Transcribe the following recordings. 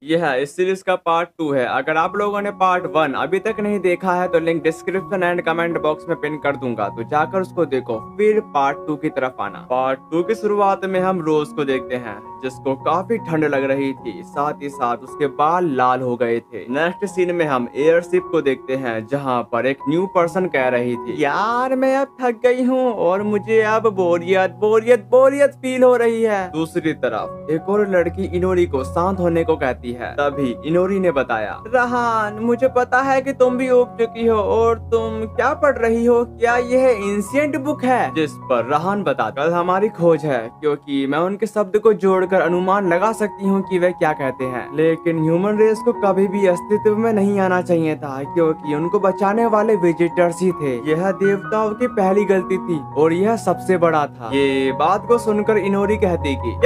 यह इस सीरीज का पार्ट 2 है। अगर आप लोगों ने पार्ट 1 अभी तक नहीं देखा है तो link description and comment box में पिन कर दूंगा, तो जाकर उसको देखो, फिर पार्ट 2 की तरफ आना। पार्ट 2 की शुरुआत में हम रोज को देखते हैं, जिसको काफी ठंड लग रही थी, साथ ही साथ उसके बाल लाल हो गए थे। नेक्स्ट सीन में हम एयरशिप को देखते हैं, जहाँ पर एक न्यू पर्सन कह रही थी, यार मैं अब थक गई हूँ और मुझे अब बोरियत बोरियत बोरियत फील हो रही है। दूसरी तरफ एक और लड़की इनोरी को शांत होने को कहती है। तभी इनोरी ने बताया, रहान मुझे पता है कि तुम भी उब चुकी हो और तुम क्या पढ़ रही हो, क्या यह एंशिएंट बुक है? जिस पर रहान बताता, कल हमारी खोज है, क्योंकि मैं उनके शब्द को जोड़कर अनुमान लगा सकती हूँ कि वे क्या कहते हैं। लेकिन ह्यूमन रेस को कभी भी अस्तित्व में नहीं आना चाहिए था, क्योंकि उनको बचाने वाले विजिटर्स ही थे। यह देवताओं की पहली गलती थी और यह सबसे बड़ा था। ये बात को सुनकर इनोरी कहती कि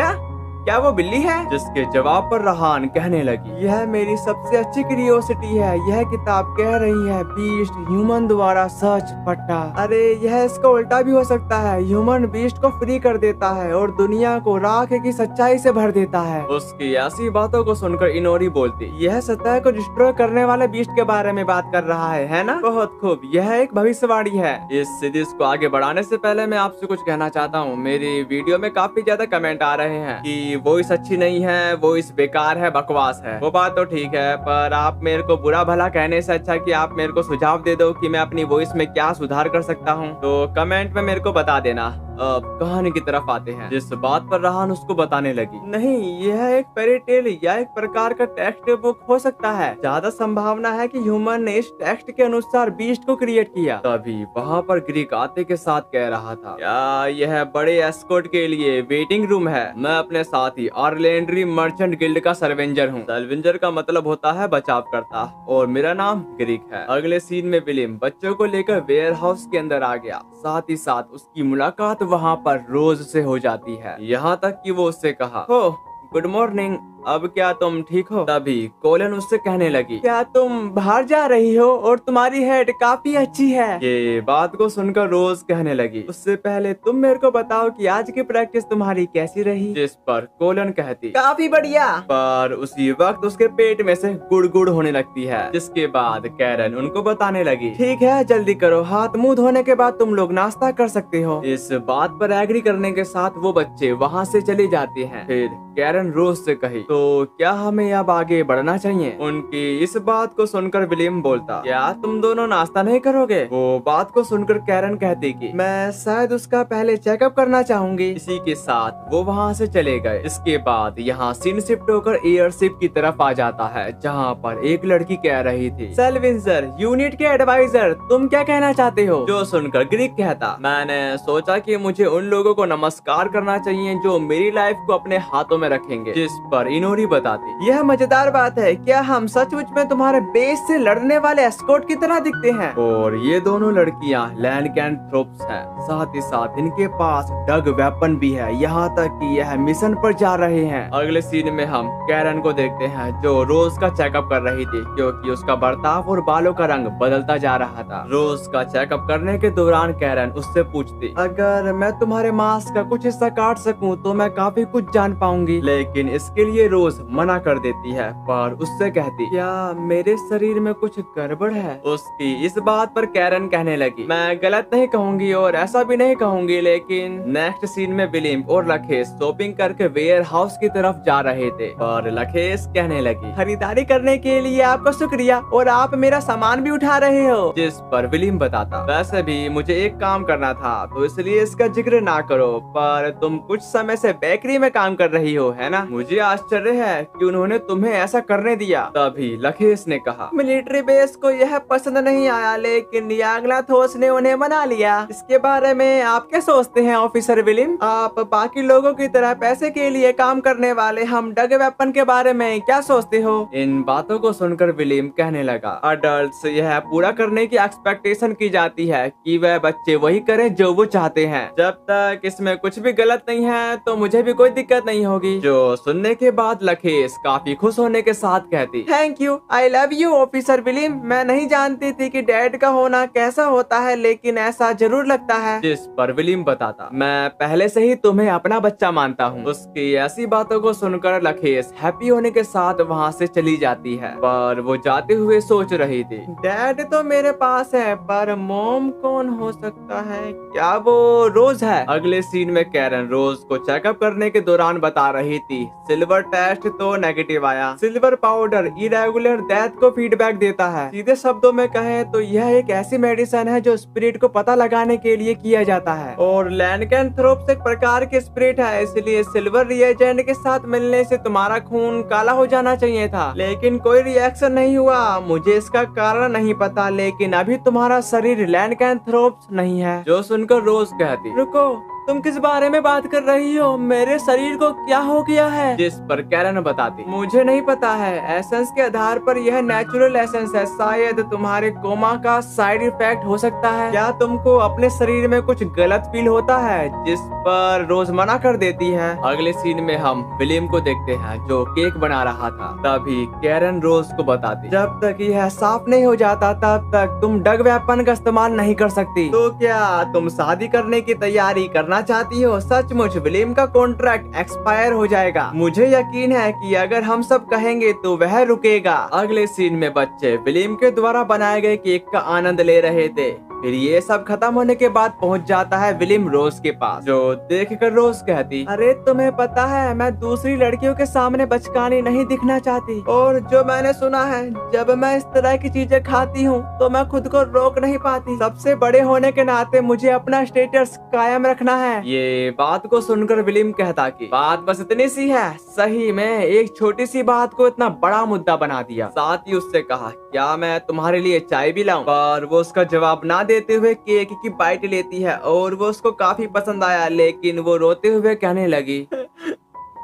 क्या वो बिल्ली है? जिसके जवाब पर रहान कहने लगी, यह मेरी सबसे अच्छी क्यूरियोसिटी है। यह किताब कह रही है बीस्ट ह्यूमन द्वारा सच पट्टा। अरे यह इसका उल्टा भी हो सकता है, ह्यूमन बीस्ट को फ्री कर देता है और दुनिया को राख की सच्चाई से भर देता है। उसकी ऐसी बातों को सुनकर इनोरी बोलती, यह सतह को डिस्ट्रॉय करने वाले बीस्ट के बारे में बात कर रहा है ना? बहुत खूब, यह एक भविष्यवाणी है। इस सीरीज को आगे बढ़ाने से पहले मैं आपसे कुछ कहना चाहता हूँ। मेरी वीडियो में काफी ज्यादा कमेंट आ रहे हैं कि वॉइस अच्छी नहीं है, वॉइस बेकार है, बकवास है। वो बात तो ठीक है, पर आप मेरे को बुरा भला कहने से अच्छा कि आप मेरे को सुझाव दे दो कि मैं अपनी वॉइस में क्या सुधार कर सकता हूँ, तो कमेंट में मेरे को बता देना। अब कहानी की तरफ आते हैं। जिस बात पर रहान उसको बताने लगी, नहीं यह एक फेरी टेल या एक प्रकार का टेक्स्ट बुक हो सकता है। ज्यादा संभावना है कि ह्यूमन ने इस टेक्स्ट के अनुसार बीस्ट को क्रिएट किया। तभी वहाँ पर ग्रीक आते के साथ कह रहा था, क्या यह बड़े एस्कॉर्ट के लिए वेटिंग रूम है? मैं अपने साथ ही आर्लेंड्री मर्चेंट गिल्ड का सर्वेंजर हूँ। सर्वेंजर का मतलब होता है बचाव करता, और मेरा नाम ग्रीक है। अगले सीन में विलियम बच्चों को लेकर वेयर हाउस के अंदर आ गया। साथ ही साथ उसकी मुलाकात वहाँ पर रोज से हो जाती है, यहाँ तक कि वो उससे कहा, हो गुड मॉर्निंग, अब क्या तुम ठीक हो? तभी कोलन उससे कहने लगी, क्या तुम बाहर जा रही हो और तुम्हारी हेड काफी अच्छी है। ये बात को सुनकर रोज कहने लगी, उससे पहले तुम मेरे को बताओ कि आज की प्रैक्टिस तुम्हारी कैसी रही? जिस पर कोलन कहती, काफी बढ़िया। पर उसी वक्त उसके पेट में से गुड़गुड़ होने लगती है। जिसके बाद कैरन उनको बताने लगी, ठीक है जल्दी करो, हाथ मुंह धोने के बाद तुम लोग नाश्ता कर सकते हो। इस बात पर एग्री करने के साथ वो बच्चे वहाँ से चले जाते हैं। फिर कैरन रोज से कही, तो क्या हमें अब आगे बढ़ना चाहिए? उनकी इस बात को सुनकर विलियम बोलता, क्या तुम दोनों नाश्ता नहीं करोगे? वो बात को सुनकर कैरन कहती कि मैं शायद उसका पहले चेकअप करना चाहूंगी। इसी के साथ वो वहाँ से चले गए। इसके बाद यहाँ सीन शिफ्ट होकर एयरशिप की तरफ आ जाता है, जहाँ पर एक लड़की कह रही थी, सेल्विंजर यूनिट के एडवाइजर तुम क्या कहना चाहते हो? जो सुनकर ग्रीक कहता, मैंने सोचा कि मुझे उन लोगों को नमस्कार करना चाहिए जो मेरी लाइफ को अपने हाथों में रखेंगे। जिस पर इनोरी बताती, यह मजेदार बात है, क्या हम सचमुच में तुम्हारे बेस से लड़ने वाले एस्कॉर्ट की तरह दिखते हैं? और ये दोनों लड़कियां लैंडकैंथ्रोप्स हैं, साथ ही साथ इनके पास डग वेपन भी है, यहाँ तक कि यह मिशन पर जा रहे हैं। अगले सीन में हम कैरन को देखते हैं, जो रोज का चेकअप कर रही थी, क्योंकि उसका बर्ताव और बालों का रंग बदलता जा रहा था। रोज का चेकअप करने के दौरान कैरन उससे पूछती, अगर मैं तुम्हारे मांस का कुछ हिस्सा काट सकूं तो मैं काफी कुछ जान पाऊंगी। लेकिन इसके लिए रोज मना कर देती है, पर उससे कहती, क्या मेरे शरीर में कुछ गड़बड़ है? उसकी इस बात पर कैरन कहने लगी, मैं गलत नहीं कहूंगी और ऐसा भी नहीं कहूंगी। लेकिन नेक्स्ट सीन में विलियम और लखेश शॉपिंग करके वेयर हाउस की तरफ जा रहे थे, पर लखेश कहने लगी, खरीदारी करने के लिए आपका शुक्रिया और आप मेरा सामान भी उठा रहे हो। जिस पर विलियम बताता, वैसे भी मुझे एक काम करना था, तो इसलिए इसका जिक्र ना करो, पर तुम कुछ समय से बेकरी में काम कर रही हो, है ना? मुझे आश्चर्य है कि उन्होंने तुम्हें ऐसा करने दिया। तभी लखेश ने कहा, मिलिट्री बेस को यह पसंद नहीं आया, लेकिन याग्नाथोस ने उन्हें मना लिया। इसके बारे में आप क्या सोचते हैं ऑफिसर विलियम? आप बाकी लोगों की तरह पैसे के लिए काम करने वाले हम डग वेपन के बारे में क्या सोचते हो? इन बातों को सुनकर विलियम कहने लगा, अडल्ट यह पूरा करने की एक्सपेक्टेशन की जाती है कि वह बच्चे वही करें जो वो चाहते हैं। जब तक इसमें कुछ भी गलत नहीं है तो मुझे भी कोई दिक्कत नहीं होगी। जो सुनने के बाद बाद लखेस काफी खुश होने के साथ कहती, thank you, I love you officer William. मैं नहीं जानती थी कि डैड का होना कैसा होता है, लेकिन ऐसा जरूर लगता है। जिस पर विलियम बताता, मैं पहले से ही तुम्हें अपना बच्चा मानता हूँ। उसकी ऐसी बातों को सुनकर लखेस हैप्पी होने के साथ वहाँ से चली जाती है, पर वो जाते हुए सोच रही थी, डैड तो मेरे पास है, पर मॉम कौन हो सकता है? क्या वो रोज है? अगले सीन में कैरन रोज को चेकअप करने के दौरान बता रही थी, सिल्वर टेस्ट तो नेगेटिव आया। सिल्वर पाउडर इरेगुलर डेथ को फीडबैक देता है। सीधे शब्दों में कहें तो यह एक ऐसी मेडिसिन है जो स्पिरिट को पता लगाने के लिए किया जाता है, और लैनकैंथ्रोप्स एक प्रकार के स्पिरिट है, इसलिए सिल्वर रिएजेंट के साथ मिलने से तुम्हारा खून काला हो जाना चाहिए था, लेकिन कोई रिएक्शन नहीं हुआ। मुझे इसका कारण नहीं पता, लेकिन अभी तुम्हारा शरीर लैनकैंथ्रोप्स नहीं है। जो सुनकर रोज कहती, रुको, तुम किस बारे में बात कर रही हो? मेरे शरीर को क्या हो गया है? जिस पर कैरन बताती, मुझे नहीं पता है, एसेंस के आधार पर यह नेचुरल एसेंस है, शायद तुम्हारे कोमा का साइड इफेक्ट हो सकता है। क्या तुमको अपने शरीर में कुछ गलत फील होता है? जिस पर रोज मना कर देती है। अगले सीन में हम विलियम को देखते हैं जो केक बना रहा था। तभी कैरन रोज को बताती, जब तक यह साफ नहीं हो जाता तब तक तुम डग वेपन का इस्तेमाल नहीं कर सकती। तो क्या तुम शादी करने की तैयारी करना चाहती हो? सचमुच विलियम का कॉन्ट्रैक्ट एक्सपायर हो जाएगा। मुझे यकीन है कि अगर हम सब कहेंगे तो वह रुकेगा। अगले सीन में बच्चे विलियम के द्वारा बनाए गए केक का आनंद ले रहे थे। फिर ये सब खत्म होने के बाद पहुंच जाता है विलियम रोज के पास, जो देखकर रोज कहती, अरे तुम्हें पता है मैं दूसरी लड़कियों के सामने बचकानी नहीं दिखना चाहती, और जो मैंने सुना है जब मैं इस तरह की चीजें खाती हूँ तो मैं खुद को रोक नहीं पाती। सबसे बड़े होने के नाते मुझे अपना स्टेटस कायम रखना है। ये बात को सुनकर विलियम कहता कि बात बस इतनी सी है। सही में एक छोटी सी बात को इतना बड़ा मुद्दा बना दिया। साथ ही उससे कहा, क्या मैं तुम्हारे लिए चाय भी लाऊं? पर वो उसका जवाब ना देते हुए केक की बाइट लेती है, और वो उसको काफी पसंद आया, लेकिन वो रोते हुए कहने लगी,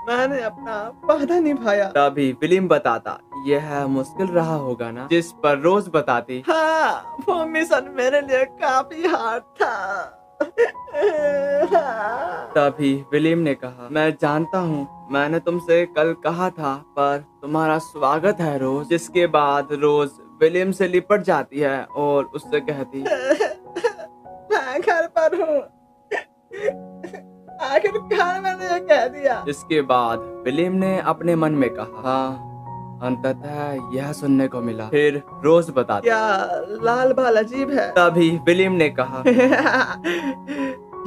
मैंने अपना वादा निभाया। तभी विलियम बताता, यह मुश्किल रहा होगा ना? जिस पर रोज बताती, हाँ, वो मिशन मेरे लिए काफी हार्ड था। तभी विलियम ने कहा, मैं जानता हूँ, मैंने तुमसे कल कहा था, पर तुम्हारा स्वागत है रोज। जिसके बाद रोज विलियम से लिपट जाती है और उससे कहती, मैं घर पर हूँ, आखिरकार मैंने ये कह दिया। इसके बाद विलियम ने अपने मन में कहा, हाँ, अंततः यह सुनने को मिला। फिर रोज बताती, क्या लाल बाल अजीब है? तभी विलियम ने कहा,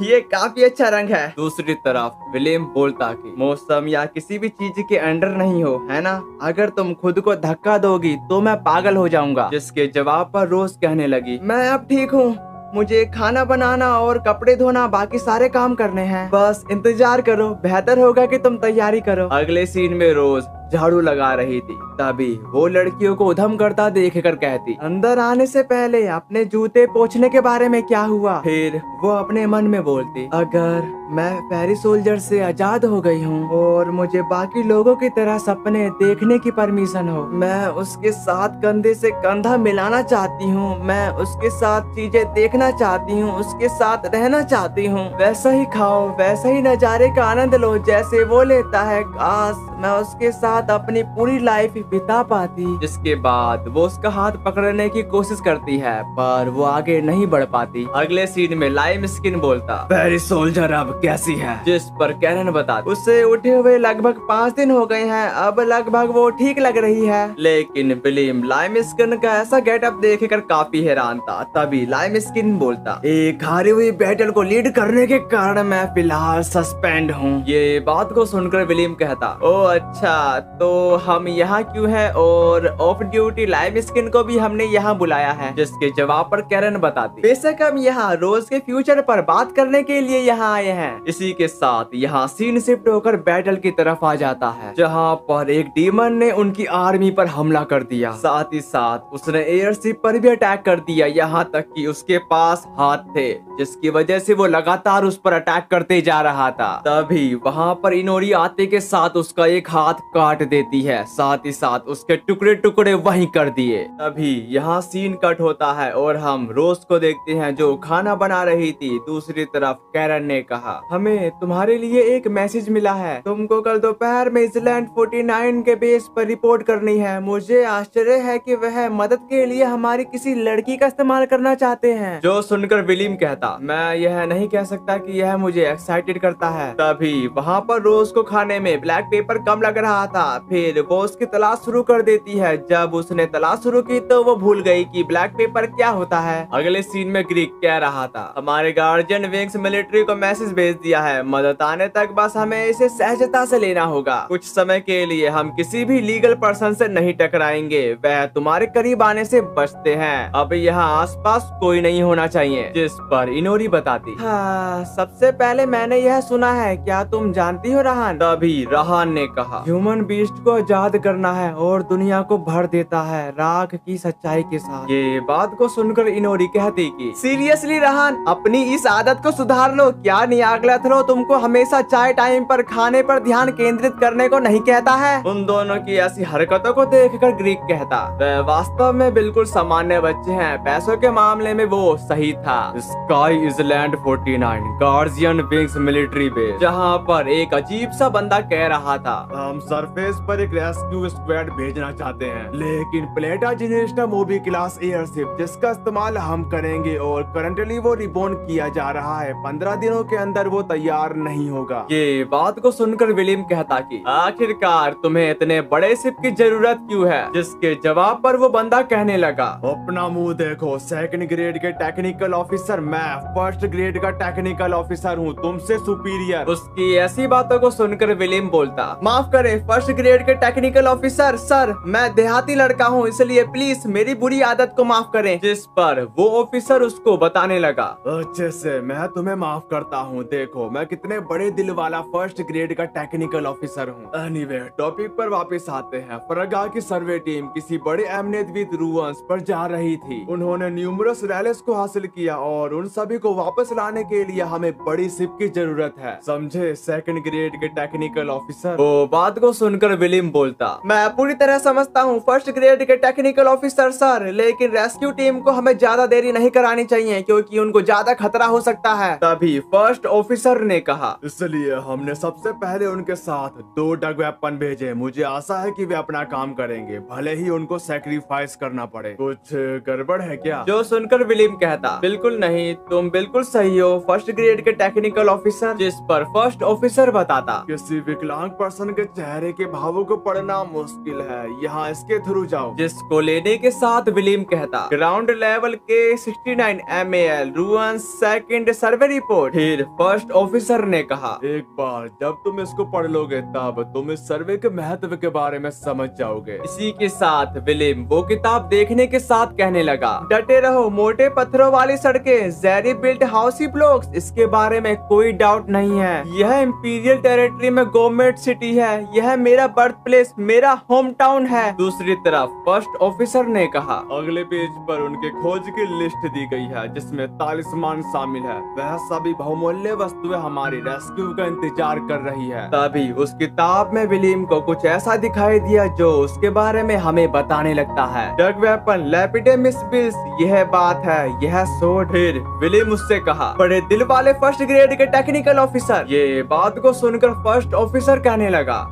ये काफी अच्छा रंग है। दूसरी तरफ विलियम बोलता कि मौसम या किसी भी चीज के अंडर नहीं हो, है ना? अगर तुम खुद को धक्का दोगी तो मैं पागल हो जाऊंगा। जिसके जवाब पर रोज कहने लगी, मैं अब ठीक हूँ, मुझे खाना बनाना और कपड़े धोना, बाकी सारे काम करने हैं, बस इंतजार करो, बेहतर होगा कि तुम तैयारी करो। अगले सीन में रोज झाड़ू लगा रही थी। तभी वो लड़कियों को उधम करता देखकर कहती, अंदर आने से पहले अपने जूते पोंछने के बारे में क्या हुआ? फिर वो अपने मन में बोलती, अगर मैं फेरी सोल्जर से आजाद हो गई हूँ और मुझे बाकी लोगों की तरह सपने देखने की परमिशन हो, मैं उसके साथ कंधे से कंधा मिलाना चाहती हूँ, मैं उसके साथ चीजें देखना चाहती हूँ, उसके साथ रहना चाहती हूँ, वैसा ही खाओ, वैसा ही नजारे का आनंद लो जैसे वो लेता है। काश मैं उसके साथ अपनी पूरी लाइफ बिता पाती। जिसके बाद वो उसका हाथ पकड़ने की कोशिश करती है, पर वो आगे नहीं बढ़ पाती। अगले सीन में लाइम स्किन बोलता, फेरी सोल्जर अब कैसी है? जिस पर कैरन बताती, उसे उठे हुए लगभग 5 दिन हो गए हैं, अब लगभग वो ठीक लग रही है। लेकिन विलियम लाइम स्किन का ऐसा गेटअप देखकर काफी हैरान था। तभी लाइम स्किन बोलता, एक हारी हुई बैटल को लीड करने के कारण मैं फिलहाल सस्पेंड हूँ। ये बात को सुनकर विलियम कहता, ओ अच्छा, तो हम यहाँ क्यों हैं? और ऑफ ड्यूटी लाइम स्किन को भी हमने यहाँ बुलाया है। जिसके जवाब पर कैरन बताती, बेशक हम यहाँ रोज के फ्यूचर पर बात करने के लिए यहाँ आए हैं। इसी के साथ यहाँ सीन शिफ्ट होकर बैटल की तरफ आ जाता है, जहाँ पर एक डीमन ने उनकी आर्मी पर हमला कर दिया। साथ ही साथ उसने एयरशिप पर भी अटैक कर दिया, यहाँ तक कि उसके पास हाथ थे, जिसकी वजह से वो लगातार उस पर अटैक करते जा रहा था। तभी वहाँ पर इनोरी आते के साथ उसका एक हाथ काट काट देती है, साथ ही साथ उसके टुकड़े टुकड़े वहीं कर दिए। तभी यहाँ सीन कट होता है और हम रोज को देखते हैं जो खाना बना रही थी। दूसरी तरफ कैरन ने कहा, हमें तुम्हारे लिए एक मैसेज मिला है, तुमको कल दोपहर में इजलैंड 49 के बेस पर रिपोर्ट करनी है। मुझे आश्चर्य है कि वह मदद के लिए हमारी किसी लड़की का इस्तेमाल करना चाहते हैं। जो सुनकर विलियम कहता, मैं यह नहीं कह सकता कि यह मुझे एक्साइटेड करता है। तभी वहाँ पर रोज को खाने में ब्लैक पेपर कम लग रहा था। फिर वो उसकी तलाश शुरू कर देती है। जब उसने तलाश शुरू की तो वो भूल गई कि ब्लैक पेपर क्या होता है। अगले सीन में ग्रीक कह रहा था, हमारे गार्जियन विंग्स मिलिट्री को मैसेज भेज दिया है, मदद आने तक बस हमें इसे सहजता से लेना होगा। कुछ समय के लिए हम किसी भी लीगल पर्सन से नहीं टकराएंगे, वह तुम्हारे करीब आने से बचते हैं। अब यहाँ आसपास कोई नहीं होना चाहिए। जिस पर इनोरी बताती, हाँ, सबसे पहले मैंने यह सुना है, क्या तुम जानती हो रहान? तभी रहान ने कहा, ह्यूमन बीस्ट को आजाद करना है और दुनिया को भर देता है राख की सच्चाई के साथ। ये बात को सुनकर इनोरी कहती कि सीरियसली रहान, अपनी इस आदत को सुधार लो। क्या नियाग्लाथरो तुमको हमेशा चाय टाइम पर खाने पर ध्यान केंद्रित करने को नहीं कहता है? उन दोनों की ऐसी हरकतों को देखकर ग्रीक कहता, वह वास्तव में बिल्कुल सामान्य बच्चे हैं, पैसों के मामले में वो सही था। Sky island 49 guardian wings military base, जहाँ पर एक अजीब सा बंदा कह रहा था, हम सरफेस पर एक रेस्क्यू स्क्वाड भेजना चाहते हैं, लेकिन प्लेटा जिनेस्टा मूवी क्लास एयरशिप जिसका इस्तेमाल हम करेंगे और करंटली वो रिबोन किया जा रहा है, 15 दिनों के अंदर वो तैयार नहीं होगा। ये बात को सुनकर विलियम कहता कि आखिरकार तुम्हें इतने बड़े शिप की जरूरत क्यों है? जिसके जवाब पर वो बंदा कहने लगा, अपना मुंह देखो, सेकंड ग्रेड के टेक्निकल ऑफिसर, मैं फर्स्ट ग्रेड का टेक्निकल ऑफिसर हूँ, तुमसे सुपीरियर। उसकी ऐसी बातों को सुनकर विलियम बोलता, माफ करे फर्स्ट ग्रेड के टेक्निकल ऑफिसर, सर मैं देहाती लड़का हूँ, इसलिए प्लीज मेरी बुरी आदत को माफ करें। जिस पर वो ऑफिसर उसको बताने लगा, अच्छे से मैं तुम्हें माफ करता हूँ, देखो मैं कितने बड़े दिल वाला फर्स्ट ग्रेड का टेक्निकल ऑफिसर हूँ। एनीवे टॉपिक पर वापस आते हैं। फरगा की सर्वे टीम किसी बड़े अमनेदविद रूअन्स पर जा रही थी। उन्होंने न्यूमरस रैलेस को हासिल किया और उन सभी को वापस लाने के लिए हमें बड़ी शिप की जरूरत है, समझे सेकंड ग्रेड के टेक्निकल ऑफिसर। वो बात को सुनकर विलियम बोलता, मैं पूरी तरह समझता हूँ फर्स्ट ग्रेड के टेक्निकल ऑफिसर सर, लेकिन रेस्क्यू टीम को हमें ज्यादा देरी नहीं करानी चाहिए क्योंकि उनको ज्यादा खतरा हो सकता है। तभी फर्स्ट ऑफिसर ने कहा, इसलिए हमने सबसे पहले उनके साथ 2 डग वेपन भेजे। मुझे आशा है कि वे अपना काम करेंगे, भले ही उनको सैक्रिफाइस करना पड़े। कुछ गड़बड़ है क्या? जो सुनकर विलियम कहता, बिल्कुल नहीं, तुम बिल्कुल सही हो फर्स्ट ग्रेड के टेक्निकल ऑफिसर। जिस पर फर्स्ट ऑफिसर बताता, किसी विकलांग पर्सन के चेहरे के भावों को पढ़ना मुश्किल है, यहाँ इसके थ्रू जाओ। जिसको लेने के साथ विलियम कहता, ग्राउंड लेवल के 69 MAL रूअन्स सेकंड सर्वे रिपोर्ट। फिर फर्स्ट ऑफिसर ने कहा, एक बार जब तुम इसको पढ़ लोगे तब तुम इस सर्वे के महत्व के बारे में समझ जाओगे। इसी के साथ विलियम वो किताब देखने के साथ कहने लगा, डटे रहो, मोटे पत्थरों वाली सड़कें, जेरी बिल्ट हाउसी ब्लॉक्स, इसके बारे में कोई डाउट नहीं है। यह इंपीरियल टेरिटरी में गवर्नमेंट सिटी है, यह मेरा बर्थ प्लेस, मेरा होम टाउन है। दूसरी तरफ फर्स्ट ऑफिसर ने कहा, अगले पेज पर उनके खोज की लिस्ट दी गई है जिसमें तालिस्मान शामिल है, वह सभी बहुमूल्य वस्तुएं हमारी रेस्क्यू का इंतजार कर रही है। तभी उस किताब में विलियम को कुछ ऐसा दिखाई दिया जो उसके बारे में हमें बताने लगता है, डग वेपन, लैपिडेमिस बिल्स, यह बात है, यह सोड। फिर विलियम उससे कहा, बड़े दिल वाले फर्स्ट ग्रेड के टेक्निकल ऑफिसर। ये बात को सुनकर फर्स्ट ऑफिसर कहने लगा,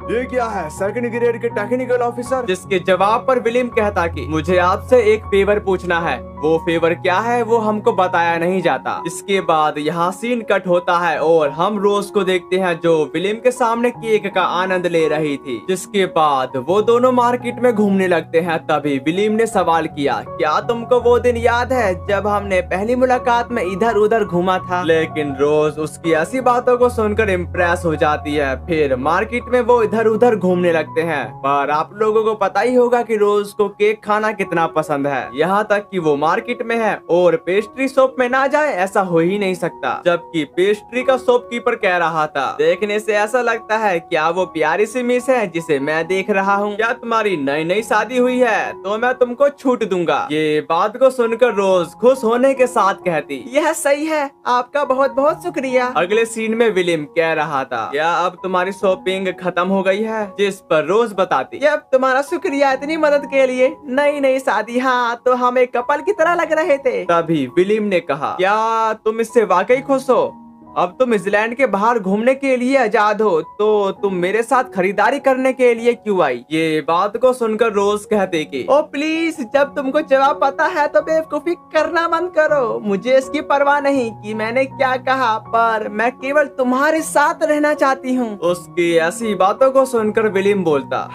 ये क्या है सेकंड ग्रेड के टेक्निकल ऑफिसर? जिसके जवाब पर विलियम कहता कि मुझे आपसे एक फेवर पूछना है। वो फेवर क्या है वो हमको बताया नहीं जाता। इसके बाद यहाँ सीन कट होता है और हम रोज को देखते हैं जो विलियम के सामने केक का आनंद ले रही थी। जिसके बाद वो दोनों मार्केट में घूमने लगते हैं। तभी विलियम ने सवाल किया, क्या तुमको वो दिन याद है जब हमने पहली मुलाकात में इधर उधर घूमा था? लेकिन रोज उसकी ऐसी बातों को सुनकर इम्प्रेस हो जाती है। फिर मार्केट में वो इधर उधर घूमने लगते हैं। पर आप लोगों को पता ही होगा कि रोज को केक खाना कितना पसंद है, यहाँ तक कि वो मार्केट में है और पेस्ट्री शॉप में ना जाए ऐसा हो ही नहीं सकता। जबकि पेस्ट्री का शॉपकीपर कह रहा था, देखने से ऐसा लगता है क्या वो प्यारी सी मिस है जिसे मैं देख रहा हूँ? क्या तुम्हारी नई नई शादी हुई है तो मैं तुमको छूट दूंगा। ये बात को सुनकर रोज खुश होने के साथ कहती, यह सही है, आपका बहुत बहुत शुक्रिया। अगले सीन में विलियम कह रहा था, क्या अब तुम्हारी शॉपिंग खत्म हो हो गई है। जिस पर रोज बताती, अब तुम्हारा शुक्रिया इतनी मदद के लिए। नई नई शादी, हाँ तो हम एक कपल की तरह लग रहे थे। तभी विलियम ने कहा, क्या तुम इससे वाकई खुश हो? अब तुम न्यूजीलैंड के बाहर घूमने के लिए आजाद हो, तो तुम मेरे साथ खरीदारी करने के लिए क्यों आई? ये बात को सुनकर रोज कहते कि ओ प्लीज, जब तुमको जवाब पता है तो बेवकूफी करना बंद करो। मुझे इसकी परवाह नहीं कि मैंने क्या कहा, पर मैं केवल तुम्हारे साथ रहना चाहती हूँ। उसकी ऐसी बातों को सुनकर विलियम बोलता,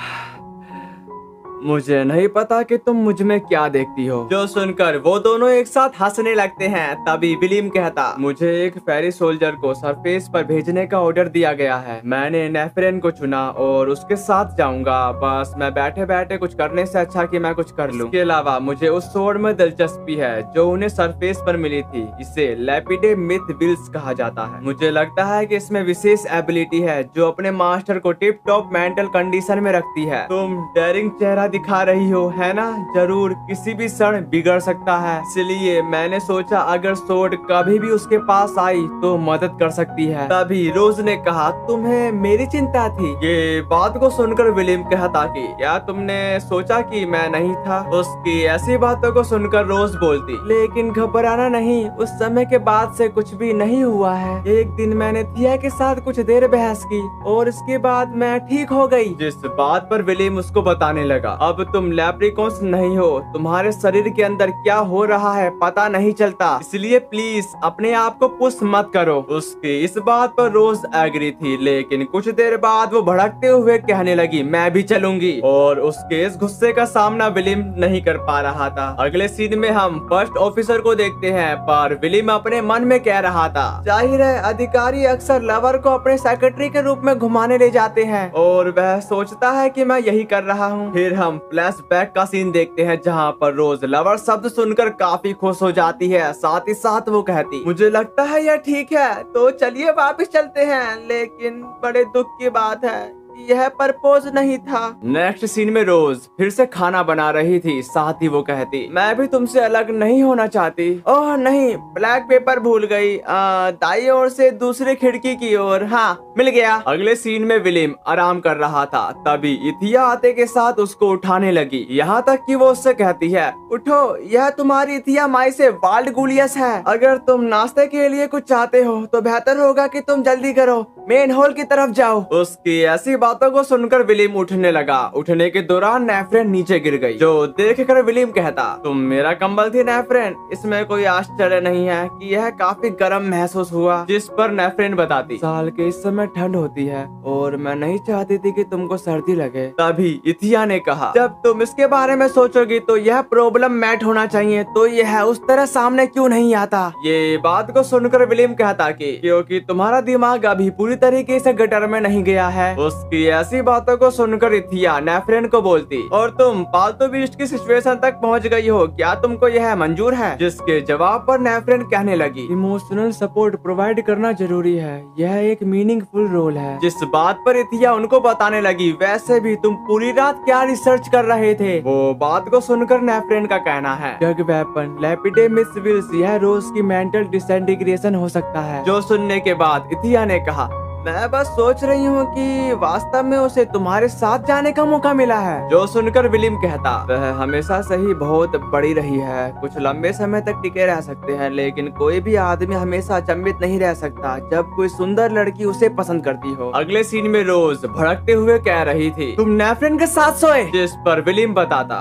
मुझे नहीं पता कि तुम मुझ में क्या देखती हो। जो सुनकर वो दोनों एक साथ हंसने लगते हैं। तभी विलियम कहता, मुझे एक फेरी सोल्जर को सरफेस पर भेजने का ऑर्डर दिया गया है। मैंने नेफ्रेन को चुना और उसके साथ जाऊंगा। बस मैं बैठे बैठे कुछ करने से अच्छा कि मैं कुछ कर लूं। इसके अलावा मुझे उस स्वॉर्ड में दिलचस्पी है जो उन्हें सरफेस पर मिली थी। इसे लैपिडे मिथ विल्स कहा जाता है। मुझे लगता है कि इसमें विशेष एबिलिटी है जो अपने मास्टर को टिप टॉप मेंटल कंडीशन में रखती है। तुम डेयरिंग चेहरा दिखा रही हो, है ना? जरूर किसी भी क्षण बिगड़ सकता है, इसलिए मैंने सोचा अगर सोड कभी भी उसके पास आई तो मदद कर सकती है। तभी रोज ने कहा, तुम्हें मेरी चिंता थी? ये बात को सुनकर विलियम कहता कि क्या तुमने सोचा कि मैं नहीं था? उसकी ऐसी बातों को सुनकर रोज बोलती, लेकिन घबराना नहीं, उस समय के बाद से कुछ भी नहीं हुआ है। एक दिन मैंने थिया के साथ कुछ देर बहस की और इसके बाद मैं ठीक हो गई। जिस बात पर विलियम उसको बताने लगा, अब तुम लैप्रिकॉन्स नहीं हो, तुम्हारे शरीर के अंदर क्या हो रहा है पता नहीं चलता, इसलिए प्लीज अपने आप को पुश मत करो। उसकी इस बात पर रोज एग्री थी, लेकिन कुछ देर बाद वो भड़कते हुए कहने लगी, मैं भी चलूंगी। और उसके इस गुस्से का सामना विलियम नहीं कर पा रहा था। अगले सीन में हम फर्स्ट ऑफिसर को देखते हैं, पर विलियम अपने मन में कह रहा था, जाहिर है अधिकारी अक्सर लवर को अपने सेक्रेटरी के रूप में घुमाने ले जाते हैं और वह सोचता है कि मैं यही कर रहा हूँ। फिर हम फ्लैशबैक का सीन देखते हैं जहाँ पर रोज लवर शब्द सुनकर काफी खुश हो जाती है। साथ ही साथ वो कहती, मुझे लगता है यह ठीक है, तो चलिए वापस चलते हैं। लेकिन बड़े दुख की बात है, यह प्रपोज नहीं था। नेक्स्ट सीन में रोज फिर से खाना बना रही थी। साथ ही वो कहती, मैं भी तुमसे अलग नहीं होना चाहती। ओह नहीं, ब्लैक पेपर भूल गई। दाई ओर से दूसरी खिड़की की ओर। हाँ, मिल गया। अगले सीन में विलियम आराम कर रहा था, तभी इथिया आते के साथ उसको उठाने लगी, यहाँ तक कि वो उससे कहती है, उठो, यह तुम्हारी इथिया माई से वाल्ड गुलियस है। अगर तुम नाश्ते के लिए कुछ चाहते हो तो बेहतर होगा कि तुम जल्दी करो, मेन हॉल की तरफ जाओ। उसकी ऐसी बातों को सुनकर विलियम उठने लगा। उठने के दौरान नेफ्रेन नीचे गिर गई, जो देखकर विलियम कहता, तुम मेरा कंबल थी नेफ्रेन? इसमें कोई आश्चर्य नहीं है कि यह काफी गर्म महसूस हुआ। जिस पर नेफ्रेन बताती, साल के इस समय ठंड होती है और मैं नहीं चाहती थी कि तुमको सर्दी लगे। तभी इथिया ने कहा, जब तुम इसके बारे में सोचोगी तो यह प्रॉब्लम मैट होना चाहिए, तो यह उस तरह सामने क्यों नहीं आता? ये बात को सुनकर विलियम कहता कि क्योंकि तुम्हारा दिमाग अभी पूरी तरीके से गटर में नहीं गया है। उसकी ऐसी बातों को सुनकर इथिया नेफ्रेन को बोलती, और तुम पालतू बीस्ट की सिचुएशन तक पहुंच गई हो, क्या तुमको यह मंजूर है? जिसके जवाब पर नेफ्रेन कहने लगी, इमोशनल सपोर्ट प्रोवाइड करना जरूरी है, यह एक मीनिंगफुल रोल है। जिस बात पर इथिया उनको बताने लगी, वैसे भी तुम पूरी रात क्या रिसर्च कर रहे थे? वो बात को सुनकर नेफ्रेन का कहना है, ड्रग वेपन लैपिडे मिथ विल्स, यह रोज की मेंटल डिसइंटीग्रेशन हो सकता है। जो सुनने के बाद इथिया ने कहा, मैं बस सोच रही हूँ कि वास्तव में उसे तुम्हारे साथ जाने का मौका मिला है। जो सुनकर विलियम कहता, वह हमेशा से ही बहुत बड़ी रही है, कुछ लंबे समय तक टिके रह सकते हैं, लेकिन कोई भी आदमी हमेशा अचंभित नहीं रह सकता जब कोई सुंदर लड़की उसे पसंद करती हो। अगले सीन में रोज भड़कते हुए कह रही थी, तुम नेफ्रेन के साथ सोए? जिस पर विलियम बताता,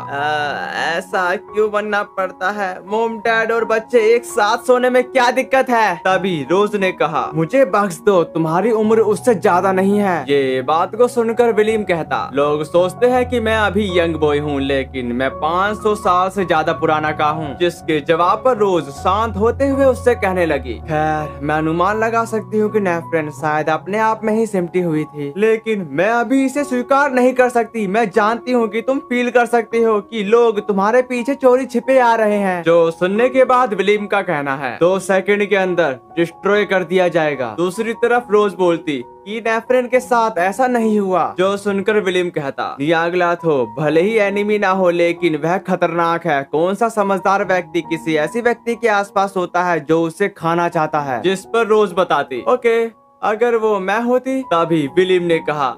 ऐसा क्यों बनना पड़ता है? मोम, डैड और बच्चे एक साथ सोने में क्या दिक्कत है? तभी रोज ने कहा, मुझे बख्श दो, तुम्हारी उम्र उससे ज्यादा नहीं है। ये बात को सुनकर विलियम कहता, लोग सोचते हैं कि मैं अभी यंग बॉय हूँ, लेकिन मैं 500 साल से ज्यादा पुराना का हूँ। जिसके जवाब पर रोज शांत होते हुए उससे कहने लगी, खैर मैं अनुमान लगा सकती हूँ कि नेफ्रेन शायद अपने आप में ही सिमटी हुई थी, लेकिन मैं अभी इसे स्वीकार नहीं कर सकती। मैं जानती हूँ कि तुम फील कर सकती हो कि लोग तुम्हारे पीछे चोरी छिपे आ रहे हैं। जो सुनने के बाद विलियम का कहना है, 2 सेकंड के अंदर डिस्ट्रॉय कर दिया जाएगा। दूसरी तरफ रोज बोलती कि नेफ्रेन के साथ ऐसा नहीं हुआ। जो सुनकर विलियम कहता, नियागलात हो, भले ही एनिमी ना हो, लेकिन वह खतरनाक है। कौन सा समझदार व्यक्ति किसी ऐसी व्यक्ति के आसपास होता है जो उसे खाना चाहता है? जिस पर रोज बताती, ओके अगर वो मैं होती? तभी विलियम ने कहा,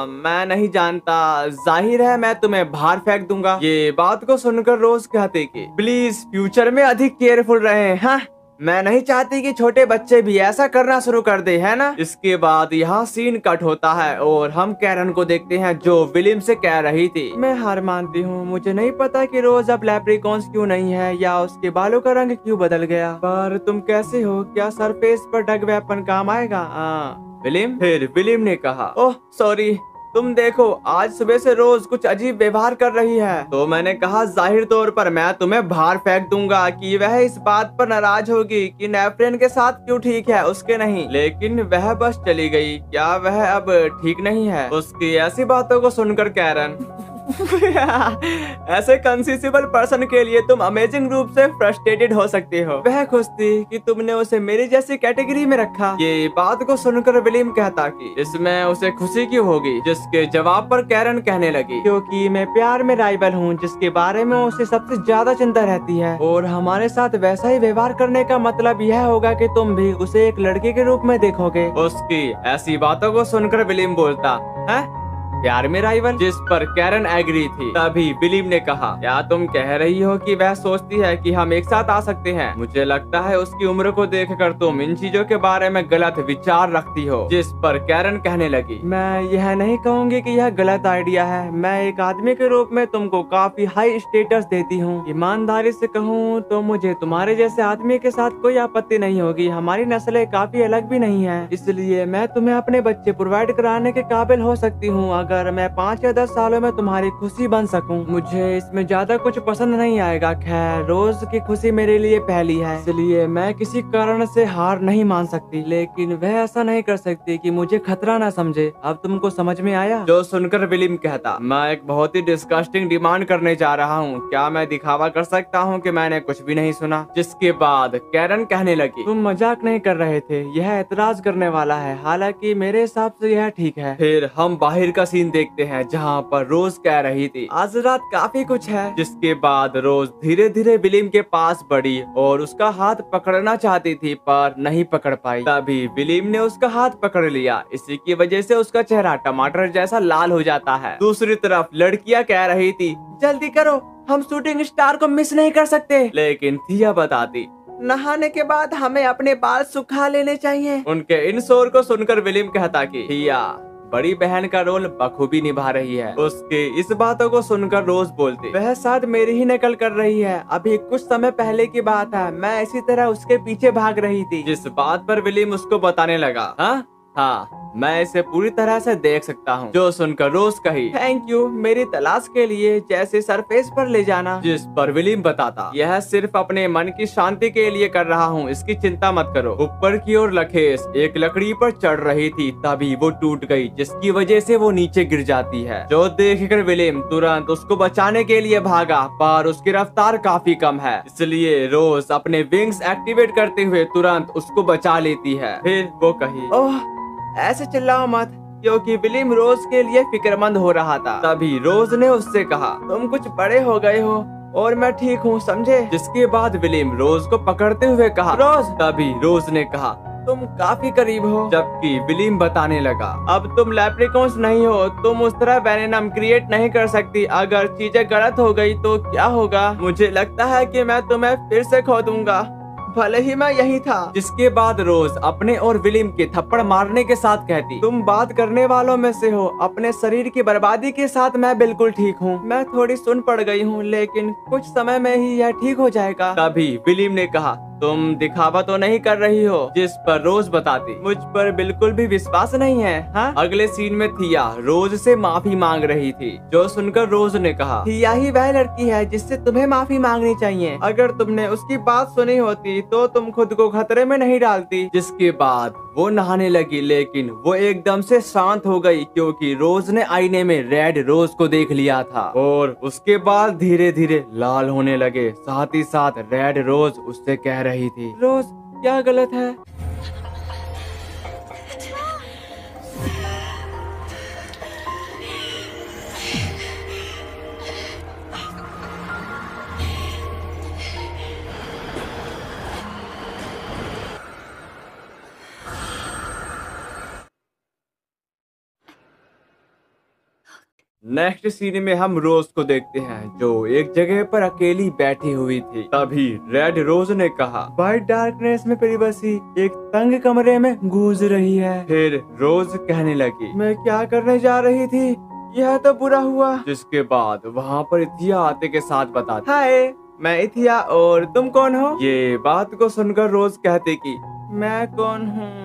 मैं नहीं जानता, जाहिर है मैं तुम्हें बाहर फेंक दूंगा। ये बात को सुनकर रोज कहते कि प्लीज फ्यूचर में अधिक केयरफुल रहें। हाँ, मैं नहीं चाहती कि छोटे बच्चे भी ऐसा करना शुरू कर दे, है ना। इसके बाद यहाँ सीन कट होता है और हम कैरन को देखते हैं जो विलियम से कह रही थी, मैं हार मानती हूँ, मुझे नहीं पता कि रोज अब लेप्रिकॉन्स क्यों नहीं है या उसके बालों का रंग क्यों बदल गया, पर तुम कैसे हो, क्या सरफेस पर डग वेपन काम आएगा? विलियम? फिर विलियम ने कहा, ओह सॉरी, तुम देखो आज सुबह से रोज कुछ अजीब व्यवहार कर रही है। तो मैंने कहा जाहिर तौर पर मैं तुम्हें बाहर फेंक दूंगा कि वह इस बात पर नाराज होगी कि नेफ्रेन के साथ क्यों ठीक है, उसके नहीं। लेकिन वह बस चली गई। क्या वह अब ठीक नहीं है? उसकी ऐसी बातों को सुनकर कैरन ऐसे कंसिसिबल पर्सन के लिए तुम अमेजिंग रूप से फ्रस्ट्रेटेड हो सकती हो। वह खुश थी कि तुमने उसे मेरी जैसी कैटेगरी में रखा। ये बात को सुनकर विलियम कहता कि इसमें उसे खुशी क्यों होगी, जिसके जवाब पर कैरन कहने लगी, क्योंकि मैं प्यार में राइवल हूँ जिसके बारे में उसे सबसे ज्यादा चिंता रहती है, और हमारे साथ वैसा ही व्यवहार करने का मतलब यह होगा कि तुम भी उसे एक लड़के के रूप में देखोगे। उसकी ऐसी बातों को सुनकर विलियम बोलता है, प्यार में राइवल? जिस पर कैरन एग्री थी। तभी विलियम ने कहा, क्या तुम कह रही हो कि वह सोचती है कि हम एक साथ आ सकते हैं? मुझे लगता है उसकी उम्र को देखकर तुम इन चीजों के बारे में गलत विचार रखती हो। जिस पर कैरन कहने लगी, मैं यह नहीं कहूँगी कि यह गलत आइडिया है। मैं एक आदमी के रूप में तुमको काफी हाई स्टेटस देती हूँ। ईमानदारी से कहूँ तो मुझे तुम्हारे जैसे आदमी के साथ कोई आपत्ति नहीं होगी। हमारी नस्लें काफी अलग भी नहीं है, इसलिए मैं तुम्हें अपने बच्चे प्रोवाइड कराने के काबिल हो सकती हूँ अगर मैं 5 या 10 सालों में तुम्हारी खुशी बन सकूं। मुझे इसमें ज्यादा कुछ पसंद नहीं आएगा। खैर, रोज की खुशी मेरे लिए पहली है, इसलिए मैं किसी कारण से हार नहीं मान सकती, लेकिन वह ऐसा नहीं कर सकती कि मुझे खतरा ना समझे। अब तुमको समझ में आया? जो सुनकर विलियम कहता, मैं एक बहुत ही डिस्गस्टिंग डिमांड करने जा रहा हूँ। क्या मैं दिखावा कर सकता हूँ कि मैंने कुछ भी नहीं सुना? जिसके बाद कैरन कहने लगी, तुम मजाक नहीं कर रहे थे, यह एतराज करने वाला है, हालांकि मेरे हिसाब से यह ठीक है। फिर हम बाहर का सीन देखते हैं जहाँ पर रोज कह रही थी, आज रात काफी कुछ है। जिसके बाद रोज धीरे धीरे विलियम के पास बढ़ी और उसका हाथ पकड़ना चाहती थी पर नहीं पकड़ पाई। तभी विलियम ने उसका हाथ पकड़ लिया। इसी की वजह से उसका चेहरा टमाटर जैसा लाल हो जाता है। दूसरी तरफ लड़कियां कह रही थी, जल्दी करो, हम शूटिंग स्टार को मिस नहीं कर सकते। लेकिन थिया बताती, नहाने के बाद हमें अपने बाल सुखा लेने चाहिए। उनके इन शोर को सुनकर विलियम कहता कि थिया बड़ी बहन का रोल बखूबी निभा रही है। उसके इस बातों को सुनकर रोज बोलती, वह शायद मेरी ही नकल कर रही है। अभी कुछ समय पहले की बात है, मैं इसी तरह उसके पीछे भाग रही थी। जिस बात पर विलियम उसको बताने लगा, हाँ, मैं इसे पूरी तरह से देख सकता हूँ। जो सुनकर रोज कही, थैंक यू मेरी तलाश के लिए जैसे सरफेस पर ले जाना। जिस पर विलियम बताता, यह सिर्फ अपने मन की शांति के लिए कर रहा हूँ, इसकी चिंता मत करो। ऊपर की ओर लखेस एक लकड़ी पर चढ़ रही थी, तभी वो टूट गई, जिसकी वजह से वो नीचे गिर जाती है। जो देखकर विलियम तुरंत उसको बचाने के लिए भागा, पर उसकी रफ्तार काफी कम है, इसलिए रोज अपने विंग्स एक्टिवेट करते हुए तुरंत उसको बचा लेती है। फिर वो कही, ओह ऐसे चिल्लाओ मत, क्योंकि विलियम रोज के लिए फिक्रमंद हो रहा था। तभी रोज ने उससे कहा, तुम कुछ बड़े हो गए हो और मैं ठीक हूँ, समझे? जिसके बाद विलियम रोज को पकड़ते हुए कहा, रोज। तभी रोज ने कहा, तुम काफी करीब हो। जबकि विलियम बताने लगा, अब तुम लेप्रिकॉन्स नहीं हो, तुम उस तरह वेनम क्रिएट नहीं कर सकती। अगर चीजें गलत हो गई तो क्या होगा? मुझे लगता है कि मैं तुम्हें फिर से खो दूंगा, भले ही मैं यही था। जिसके बाद रोज अपने और विलियम के थप्पड़ मारने के साथ कहती, तुम बात करने वालों में से हो, अपने शरीर की बर्बादी के साथ मैं बिल्कुल ठीक हूँ। मैं थोड़ी सुन पड़ गई हूँ, लेकिन कुछ समय में ही यह ठीक हो जाएगा। तभी विलियम ने कहा, तुम दिखावा तो नहीं कर रही हो? जिस पर रोज बताती, मुझ पर बिल्कुल भी विश्वास नहीं है। हाँ? अगले सीन में थिया रोज से माफी मांग रही थी। जो सुनकर रोज ने कहा, थिया ही वह लड़की है जिससे तुम्हें माफी मांगनी चाहिए। अगर तुमने उसकी बात सुनी होती तो तुम खुद को खतरे में नहीं डालती। जिसके बाद वो नहाने लगी, लेकिन वो एकदम से शांत हो गई क्योंकि रोज ने आईने में रेड रोज को देख लिया था और उसके बाल धीरे धीरे लाल होने लगे। साथ ही साथ रेड रोज उससे कह रही थी, रोज क्या गलत है? नेक्स्ट सीन में हम रोज को देखते हैं जो एक जगह पर अकेली बैठी हुई थी। तभी रेड रोज ने कहा, वाइट डार्कनेस में प्रिवसी एक तंग कमरे में गूंज रही है। फिर रोज कहने लगी, मैं क्या करने जा रही थी, यह तो बुरा हुआ। जिसके बाद वहाँ पर इथिया आते के साथ बताती, हाय मैं इथिया और तुम कौन हो। ये बात को सुनकर रोज कहते कि मैं कौन हूँ,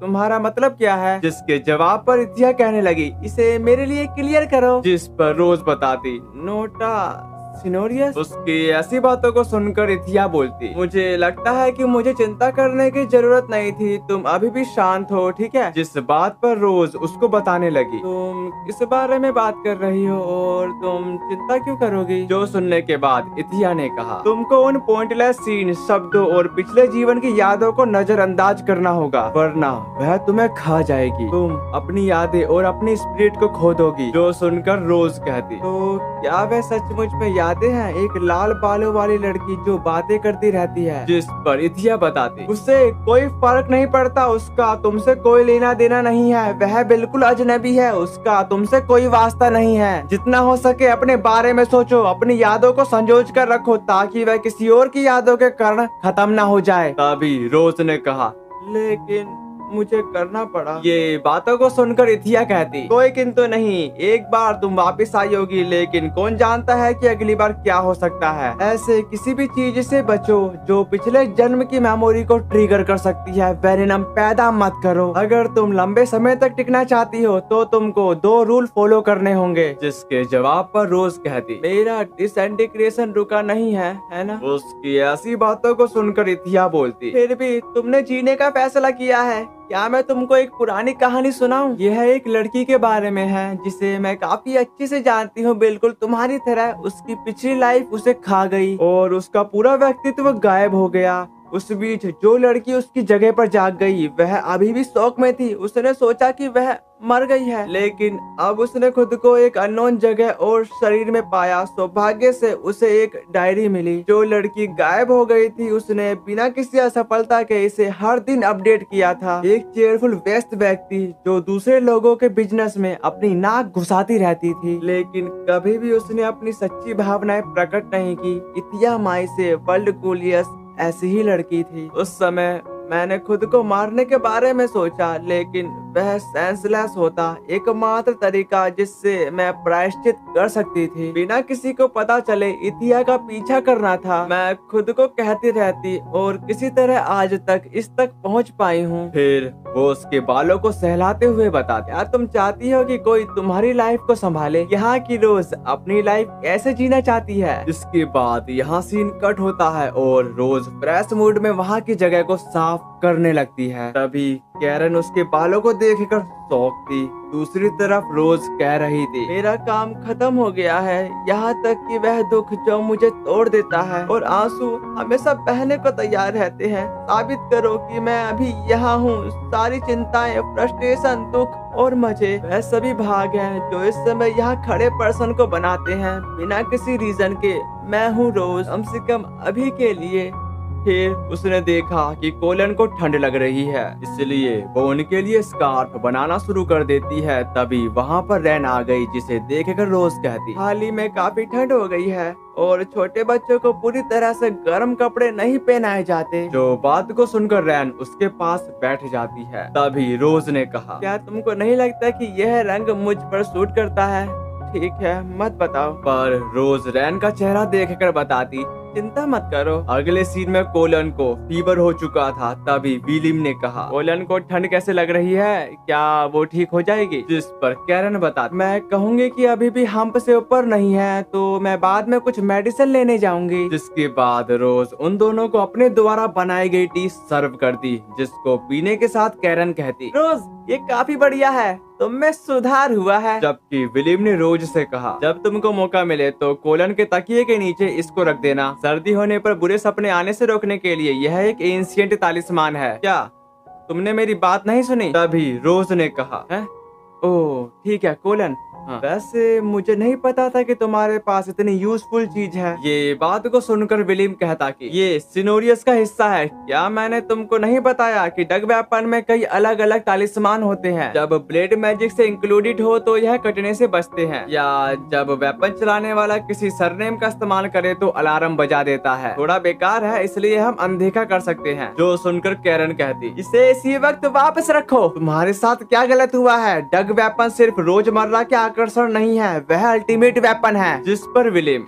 तुम्हारा मतलब क्या है। जिसके जवाब पर इथिया कहने लगी, इसे मेरे लिए क्लियर करो। जिस पर रोज बताती, नोटा सिनोरियस। उसकी ऐसी बातों को सुनकर इथिया बोलती, मुझे लगता है कि मुझे चिंता करने की जरूरत नहीं थी, तुम अभी भी शांत हो, ठीक है। जिस बात पर रोज उसको बताने लगी, तुम किस बारे में बात कर रही हो और तुम चिंता क्यों करोगी। जो सुनने के बाद इथिया ने कहा, तुमको उन पॉइंटलेस सीन, शब्दों और पिछले जीवन की यादों को नजरअंदाज करना होगा, वरना वह तुम्हें खा जाएगी। तुम अपनी यादें और अपनी स्पिरिट को खो दोगी। जो सुनकर रोज कहती, तो क्या वह सचमुच में यादें हैं, एक लाल बालों वाली लड़की जो बातें करती रहती है। जिस पर इथिया बताती, उससे कोई फर्क नहीं पड़ता, उसका तुमसे कोई लेना देना नहीं है, वह बिल्कुल अजनबी है, उसका तुमसे कोई वास्ता नहीं है। जितना हो सके अपने बारे में सोचो, अपनी यादों को संजोच कर रखो ताकि वह किसी और की यादों के कारण खत्म ना हो जाए। तभी रोज ने कहा, लेकिन मुझे करना पड़ा। ये बातों को सुनकर इथिया कहती, कोई किंतु नहीं, एक बार तुम वापस आई होगी, लेकिन कौन जानता है कि अगली बार क्या हो सकता है। ऐसे किसी भी चीज से बचो जो पिछले जन्म की मेमोरी को ट्रिगर कर सकती है। वेरिनम पैदा मत करो। अगर तुम लंबे समय तक टिकना चाहती हो तो तुमको 2 रूल फॉलो करने होंगे। जिसके जवाब पर रोज कहती, मेरा डिसइंटीग्रेशन रुका नहीं है ना। उसकी ऐसी बातों को सुनकर इथिया बोलती, फिर भी तुमने जीने का फैसला किया है, क्या मैं तुमको एक पुरानी कहानी सुनाऊं? यह एक लड़की के बारे में है जिसे मैं काफी अच्छे से जानती हूँ, बिल्कुल तुम्हारी तरह। उसकी पिछली लाइफ उसे खा गई और उसका पूरा व्यक्तित्व गायब हो गया। उस बीच जो लड़की उसकी जगह पर जाग गई वह अभी भी शौक में थी। उसने सोचा कि वह मर गई है, लेकिन अब उसने खुद को एक अननोन जगह और शरीर में पाया। सौभाग्य से उसे एक डायरी मिली। जो लड़की गायब हो गई थी उसने बिना किसी असफलता के इसे हर दिन अपडेट किया था। एक चेयरफुल व्यस्त व्यक्ति जो दूसरे लोगों के बिजनेस में अपनी नाक घुसाती रहती थी, लेकिन कभी भी उसने अपनी सच्ची भावनाएं प्रकट नहीं की। इथिया माई से वर्ल्ड कूलियस ऐसी ही लड़की थी। उस समय मैंने खुद को मारने के बारे में सोचा, लेकिन वह सेंसलेस होता। एकमात्र तरीका जिससे मैं प्रायश्चित कर सकती थी बिना किसी को पता चले इथिया का पीछा करना था। मैं खुद को कहती रहती और किसी तरह आज तक इस तक पहुंच पाई हूँ। फिर वो उसके बालों को सहलाते हुए बताते, यार तुम चाहती हो कि कोई तुम्हारी लाइफ को संभाले? यहाँ की रोज अपनी लाइफ कैसे जीना चाहती है? इसके बाद यहाँ सीन कट होता है और रोज फ्रेश मूड में वहाँ की जगह को साफ करने लगती है। तभी कैरन उसके बालों को देखकर शौक थी। दूसरी तरफ रोज कह रही थी, मेरा काम खत्म हो गया है, यहाँ तक कि वह दुख जो मुझे तोड़ देता है और आंसू हमेशा बहने को तैयार रहते हैं। साबित करो कि मैं अभी यहाँ हूँ। सारी चिंताएं, फ्रस्ट्रेशन, दुख और मजे वह सभी भाग हैं जो इस समय यहाँ खड़े पर्सन को बनाते हैं बिना किसी रीजन के। मैं हूँ रोज, कम से कम अभी के लिए। फिर उसने देखा कि कोलन को ठंड लग रही है, इसलिए वो उनके लिए स्कार्फ बनाना शुरू कर देती है। तभी वहाँ पर रैन आ गई, जिसे देखकर रोज कहती, हाल ही में काफी ठंड हो गई है और छोटे बच्चों को पूरी तरह से गर्म कपड़े नहीं पहनाए जाते। जो बात को सुनकर रैन उसके पास बैठ जाती है। तभी रोज ने कहा, क्या तुमको नहीं लगता कि यह रंग मुझ पर सूट करता है? ठीक है, मत बताओ। पर रोज रैन का चेहरा देखकर बताती, चिंता मत करो। अगले सीन में कोलन को फीवर हो चुका था। तभी विलियम ने कहा, कोलन को ठंड कैसे लग रही है, क्या वो ठीक हो जाएगी? जिस पर कैरन बता, मैं कहूँगी कि अभी भी हम्प से ऊपर नहीं है, तो मैं बाद में कुछ मेडिसिन लेने जाऊंगी। जिसके बाद रोज उन दोनों को अपने द्वारा बनाई गई टी सर्व कर दी, जिसको पीने के साथ कैरन कहती, रोज ये काफी बढ़िया है, तुम में सुधार हुआ है। जबकि विलियम ने रोज से कहा, जब तुमको मौका मिले तो कोलन के तकिए के नीचे इसको रख देना। सर्दी होने पर बुरे सपने आने से रोकने के लिए यह एक एंशिएंट तालिस्मान है। क्या तुमने मेरी बात नहीं सुनी? तभी रोज ने कहा, है? ओह ठीक है कोलन, वैसे मुझे नहीं पता था कि तुम्हारे पास इतनी यूजफुल चीज है। ये बात को सुनकर विलियम कहता कि ये सिनोरियस का हिस्सा है। क्या मैंने तुमको नहीं बताया कि डग वेपन में कई अलग अलग तालिस्मान होते हैं। जब ब्लेड मैजिक से इंक्लूडेड हो तो यह कटने से बचते हैं, या जब वेपन चलाने वाला किसी सरनेम का इस्तेमाल करे तो अलार्म बजा देता है। थोड़ा बेकार है, इसलिए हम अनदेखा कर सकते हैं। जो सुनकर कैरन कहती, इसे इसी वक्त वापस रखो। तुम्हारे साथ क्या गलत हुआ है? डग वेपन सिर्फ रोजमर्रा के आकर्षण नहीं है, वह अल्टीमेट वेपन है। जिस पर विलियम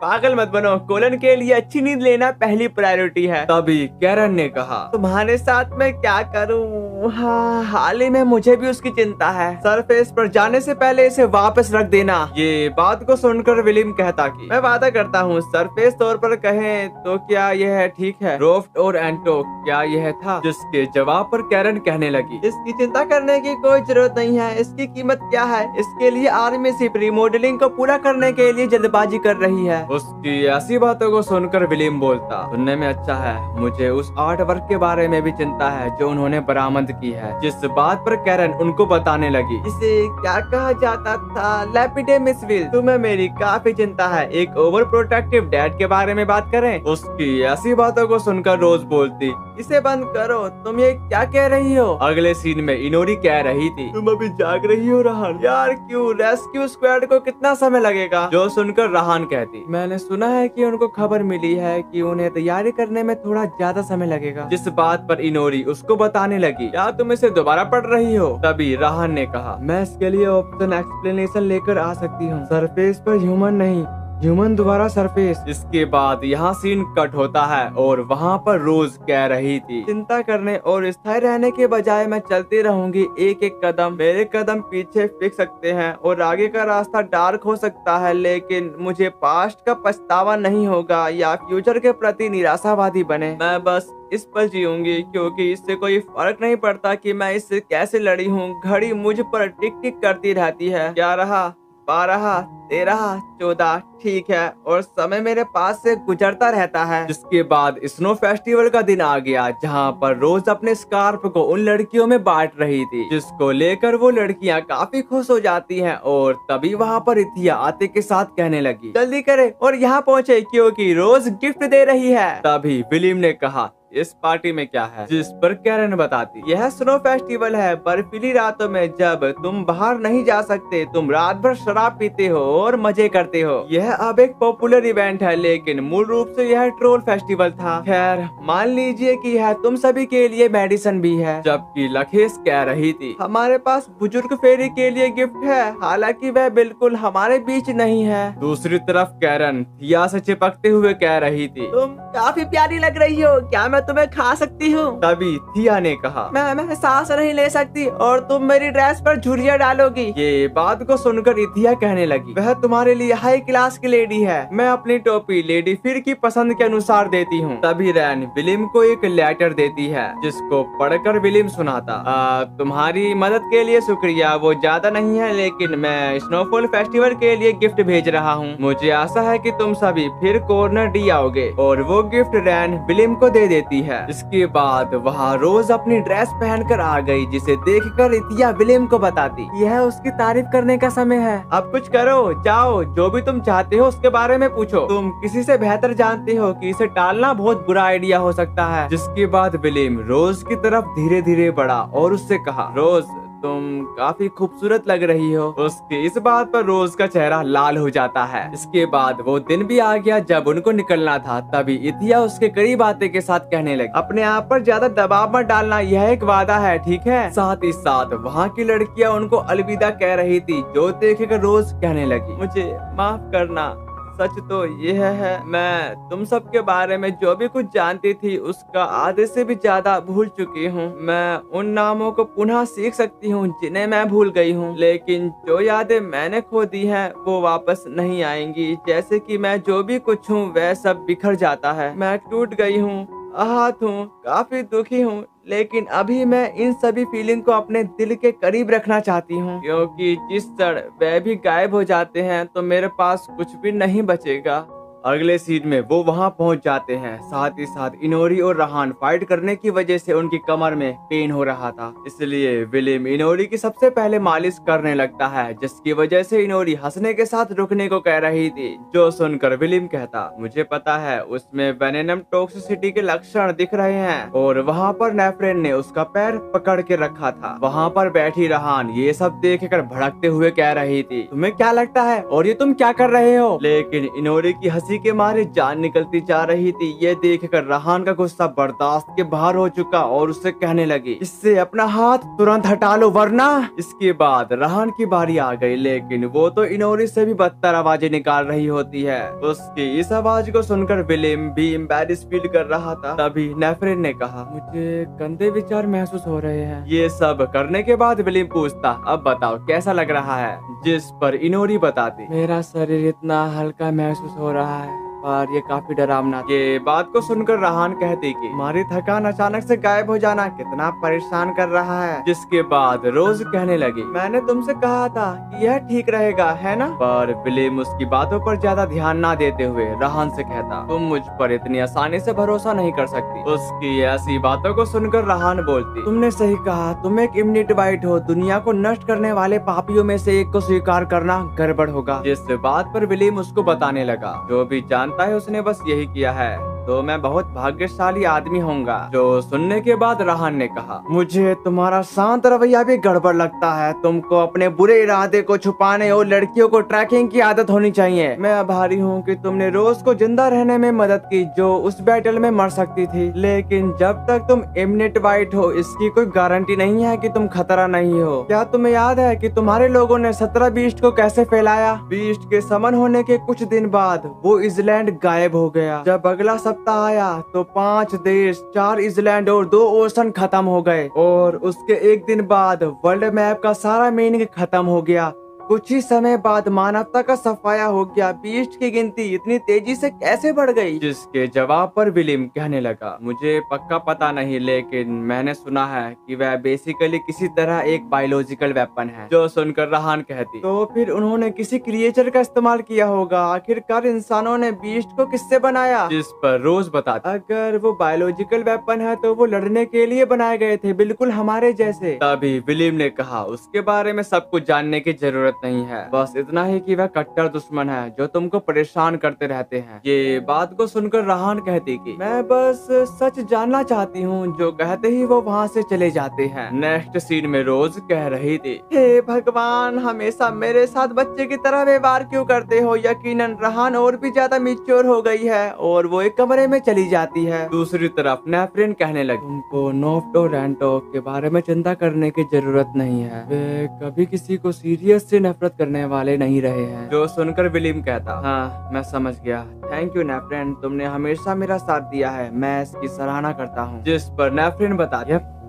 पागल मत बनो, कोलन के लिए अच्छी नींद लेना पहली प्रायोरिटी है। तभी कैरन ने कहा, तुम्हारे साथ मैं क्या करूं? हाँ, हाल ही में मुझे भी उसकी चिंता है। सरफेस पर जाने से पहले इसे वापस रख देना। ये बात को सुनकर विलियम कहता कि मैं वादा करता हूँ। सरफेस तौर पर कहें तो क्या यह ठीक है? रोफ्ट और एंटो, क्या यह था? जिसके जवाब पर कैरन कहने लगी, इसकी चिंता करने की कोई जरूरत नहीं है। इसकी कीमत क्या है? इसके लिए आर्मी सिर्फ रिमॉडलिंग को पूरा करने के लिए जल्दबाजी कर रही है। उसकी ऐसी बातों को सुनकर विलियम बोलता, सुनने में अच्छा है। मुझे उस आर्ट वर्क के बारे में भी चिंता है जो उन्होंने बरामद की है। जिस बात पर कैरन उनको बताने लगी, इसे क्या कहा जाता था? लैपिडेमिस व्हील। तुम्हें मेरी काफी चिंता है। एक ओवर प्रोटेक्टिव डैड के बारे में बात करें। उसकी ऐसी बातों को सुनकर रोज बोलती, इसे बंद करो। तुम ये क्या कह रही हो? अगले सीन में इनोरी कह रही थी, तुम अभी जाग रही हो रहान? यार क्यों? रेस्क्यू स्क्वाड को कितना समय लगेगा? जो सुनकर रहान कहती, मैंने सुना है कि उनको खबर मिली है कि उन्हें तैयारी करने में थोड़ा ज्यादा समय लगेगा। जिस बात पर इनोरी उसको बताने लगी, क्या तुम इसे दोबारा पढ़ रही हो? तभी रहान ने कहा, मैं इसके लिए ऑप्शन एक्सप्लेनेशन लेकर आ सकती हूँ। सरफेस पर ह्यूमन नहीं, ह्यूमन दोबारा सरफेस। इसके बाद यहाँ सीन कट होता है और वहाँ पर रोज कह रही थी, चिंता करने और स्थायी रहने के बजाय मैं चलती रहूंगी। एक एक कदम, मेरे कदम पीछे फेंक सकते हैं और आगे का रास्ता डार्क हो सकता है, लेकिन मुझे पास्ट का पछतावा नहीं होगा या फ्यूचर के प्रति निराशावादी बने। मैं बस इस पर जीऊंगी, क्योंकि इससे कोई फर्क नहीं पड़ता कि मैं इससे कैसे लड़ी हूँ। घड़ी मुझ पर टिक टिक करती रहती है। 11, 12, 13, 14 ठीक है, और समय मेरे पास से गुजरता रहता है। जिसके बाद स्नो फेस्टिवल का दिन आ गया, जहाँ पर रोज अपने स्कार्फ को उन लड़कियों में बांट रही थी, जिसको लेकर वो लड़कियाँ काफी खुश हो जाती हैं। और तभी वहाँ पर इथिया आते के साथ कहने लगी, जल्दी करे और यहाँ पहुँचे क्योंकि रोज गिफ्ट दे रही है। तभी विलियम ने कहा, इस पार्टी में क्या है? जिस पर कैरन बताती, यह स्नो फेस्टिवल है। बर्फीली रातों में जब तुम बाहर नहीं जा सकते, तुम रात भर शराब पीते हो और मजे करते हो। यह अब एक पॉपुलर इवेंट है, लेकिन मूल रूप से यह ट्रोल फेस्टिवल था। खैर, मान लीजिए कि यह तुम सभी के लिए मेडिसिन भी है। जबकि लखेस कह रही थी, हमारे पास बुजुर्ग फेरी के लिए गिफ्ट है, हालांकि वह बिल्कुल हमारे बीच नहीं है। दूसरी तरफ कैरन थिया से चिपकते हुए कह रही थी, तुम काफी प्यारी लग रही हो, क्या मैं तुम्हें खा सकती हूँ? तभी थिया ने कहा, मैं सांस नहीं ले सकती और तुम मेरी ड्रेस पर झुर्रियाँ डालोगी। ये बात को सुनकर इथिया कहने लगी, वह तुम्हारे लिए हाई क्लास की लेडी है। मैं अपनी टोपी लेडी फिर की पसंद के अनुसार देती हूँ। तभी रैन विलियम को एक लेटर देती है, जिसको पढ़कर विलियम सुनाता, तुम्हारी मदद के लिए शुक्रिया। वो ज्यादा नहीं है, लेकिन मैं स्नोफॉल फेस्टिवल के लिए गिफ्ट भेज रहा हूँ। मुझे आशा है कि तुम सभी फिर कॉर्नर डी आओगे। और वो गिफ्ट रैन विलियम को दे देती है। इसके बाद वहाँ रोज अपनी ड्रेस पहनकर आ गई, जिसे देखकर इथिया विलियम को बताती, यह उसकी तारीफ करने का समय है। अब कुछ करो, जाओ, जो भी तुम चाहते हो उसके बारे में पूछो। तुम किसी से बेहतर जानते हो कि इसे टालना बहुत बुरा आइडिया हो सकता है। जिसके बाद विलियम रोज की तरफ धीरे धीरे बढ़ा और उससे कहा, रोज तुम काफी खूबसूरत लग रही हो। उसकी इस बात पर रोज का चेहरा लाल हो जाता है। इसके बाद वो दिन भी आ गया जब उनको निकलना था। तभी इथिया उसके करीब आते के साथ कहने लगी, अपने आप पर ज्यादा दबाव मत डालना, यह एक वादा है, ठीक है? साथ ही साथ वहाँ की लड़कियाँ उनको अलविदा कह रही थी, जो देखकर रोज कहने लगी, मुझे माफ करना। सच तो यह है, मैं तुम सब के बारे में जो भी कुछ जानती थी उसका आधे से भी ज्यादा भूल चुकी हूँ। मैं उन नामों को पुनः सीख सकती हूँ जिन्हें मैं भूल गई हूँ, लेकिन जो यादें मैंने खो दी हैं वो वापस नहीं आएंगी। जैसे कि मैं जो भी कुछ हूँ वह सब बिखर जाता है। मैं टूट गई हूँ, आहत हूँ, काफी दुखी हूँ, लेकिन अभी मैं इन सभी फीलिंग को अपने दिल के करीब रखना चाहती हूँ, क्योंकि जिस क्षण वह भी गायब हो जाते हैं तो मेरे पास कुछ भी नहीं बचेगा। अगले सीन में वो वहाँ पहुँच जाते हैं। साथ ही साथ इनोरी और रहान फाइट करने की वजह से उनकी कमर में पेन हो रहा था, इसलिए विलियम इनोरी की सबसे पहले मालिश करने लगता है, जिसकी वजह से इनोरी हंसने के साथ रुकने को कह रही थी। जो सुनकर विलियम कहता, मुझे पता है उसमें वेनेनम टॉक्सिसिटी के लक्षण दिख रहे हैं। और वहाँ पर नेफ्रेन ने उसका पैर पकड़ के रखा था। वहाँ पर बैठी रहान ये सब देखकर भड़कते हुए कह रही थी, तुम्हें क्या लगता है और ये तुम क्या कर रहे हो? लेकिन इनोरी की हंसी के मारे जान निकलती जा रही थी। ये देखकर रहान का गुस्सा बर्दाश्त के बाहर हो चुका और उससे कहने लगी, इससे अपना हाथ तुरंत हटा लो वरना। इसके बाद रहान की बारी आ गई, लेकिन वो तो इनोरी से भी बदतर आवाजें निकाल रही होती है। उसकी इस आवाज को सुनकर विलियम भी एम्बैरेस फील कर रहा था। तभी नेफ्रेन ने कहा, मुझे गंदे विचार महसूस हो रहे हैं। ये सब करने के बाद विलियम पूछता, अब बताओ कैसा लग रहा है? जिस पर इनोरी बताती, मेरा शरीर इतना हल्का महसूस हो रहा है और ये काफी डरावना। ये बात को सुनकर रहान कहती कि हमारी थकान अचानक से गायब हो जाना कितना परेशान कर रहा है। जिसके बाद रोज कहने लगी, मैंने तुमसे कहा था कि यह ठीक रहेगा, है ना? पर विलियम उसकी बातों पर ज्यादा ध्यान ना देते हुए रहान से कहता, तुम मुझ पर इतनी आसानी से भरोसा नहीं कर सकती। उसकी ऐसी बातों को सुनकर रहान बोलती, तुमने सही कहा, तुम एक इम्यूनिटी वाइट हो, दुनिया को नष्ट करने वाले पापियों में से एक को स्वीकार करना गड़बड़ होगा। जिस बात पर विलियम उसको बताने लगा, जो भी जानता है उसने बस यही किया है, तो मैं बहुत भाग्यशाली आदमी होऊंगा। जो सुनने के बाद रहान ने कहा, मुझे तुम्हारा शांत रवैया भी गड़बड़ लगता है। तुमको अपने बुरे इरादे को छुपाने और लड़कियों को ट्रैकिंग की आदत होनी चाहिए। मैं आभारी हूँ कि तुमने रोज को जिंदा रहने में मदद की, जो उस बैटल में मर सकती थी। लेकिन जब तक तुम इम्यूनिट वाइट हो, इसकी कोई गारंटी नहीं है कि तुम खतरा नहीं हो। क्या तुम्हें याद है कि तुम्हारे लोगों ने 17 बीस्ट को कैसे फैलाया? बीस्ट के समन होने के कुछ दिन बाद वो इजलैंड गायब हो गया। जब अगला सप्ताह आया तो 5 देश, 4 इजलैंड और 2 ओशन खत्म हो गए। और उसके एक दिन बाद वर्ल्ड मैप का सारा मीनिंग खत्म हो गया। कुछ ही समय बाद मानवता का सफाया हो गया। बीस्ट की गिनती इतनी तेजी से कैसे बढ़ गई? जिसके जवाब पर विलियम कहने लगा, मुझे पक्का पता नहीं, लेकिन मैंने सुना है कि वह बेसिकली किसी तरह एक बायोलॉजिकल वेपन है। जो सुनकर रहान कहती, तो फिर उन्होंने किसी क्रिएचर का इस्तेमाल किया होगा। आखिरकार इंसानों ने बीस्ट को किससे बनाया? जिस पर रोज बताता, अगर वो बायोलॉजिकल वेपन है तो वो लड़ने के लिए बनाए गए थे, बिल्कुल हमारे जैसे। तभी विलियम ने कहा, उसके बारे में सब कुछ जानने की जरूरत नहीं है, बस इतना ही कि वह कट्टर दुश्मन है जो तुमको परेशान करते रहते हैं। ये बात को सुनकर रहान कहती कि मैं बस सच जानना चाहती हूँ। जो कहते ही वो वहाँ से चले जाते हैं। नेक्स्ट सीन में रोज कह रही थी, हे भगवान, हमेशा मेरे साथ बच्चे की तरह व्यवहार क्यों करते हो? यकीनन रहान और भी ज्यादा मैच्योर हो गई है और वो एक कमरे में चली जाती है। दूसरी तरफ नेफ्रेन कहने लगी, तुमको नोफ्ट और रैंटोक के बारे में चिंता करने की जरूरत नहीं है। वे कभी किसी को सीरियस से नफरत करने वाले नहीं रहे हैं। जो सुनकर विलियम कहता, हाँ मैं समझ गया, थैंक यू नेफ्रेन, तुमने हमेशा मेरा साथ दिया है, मैं इसकी सराहना करता हूँ। जिस पर नेफ्रेन बता,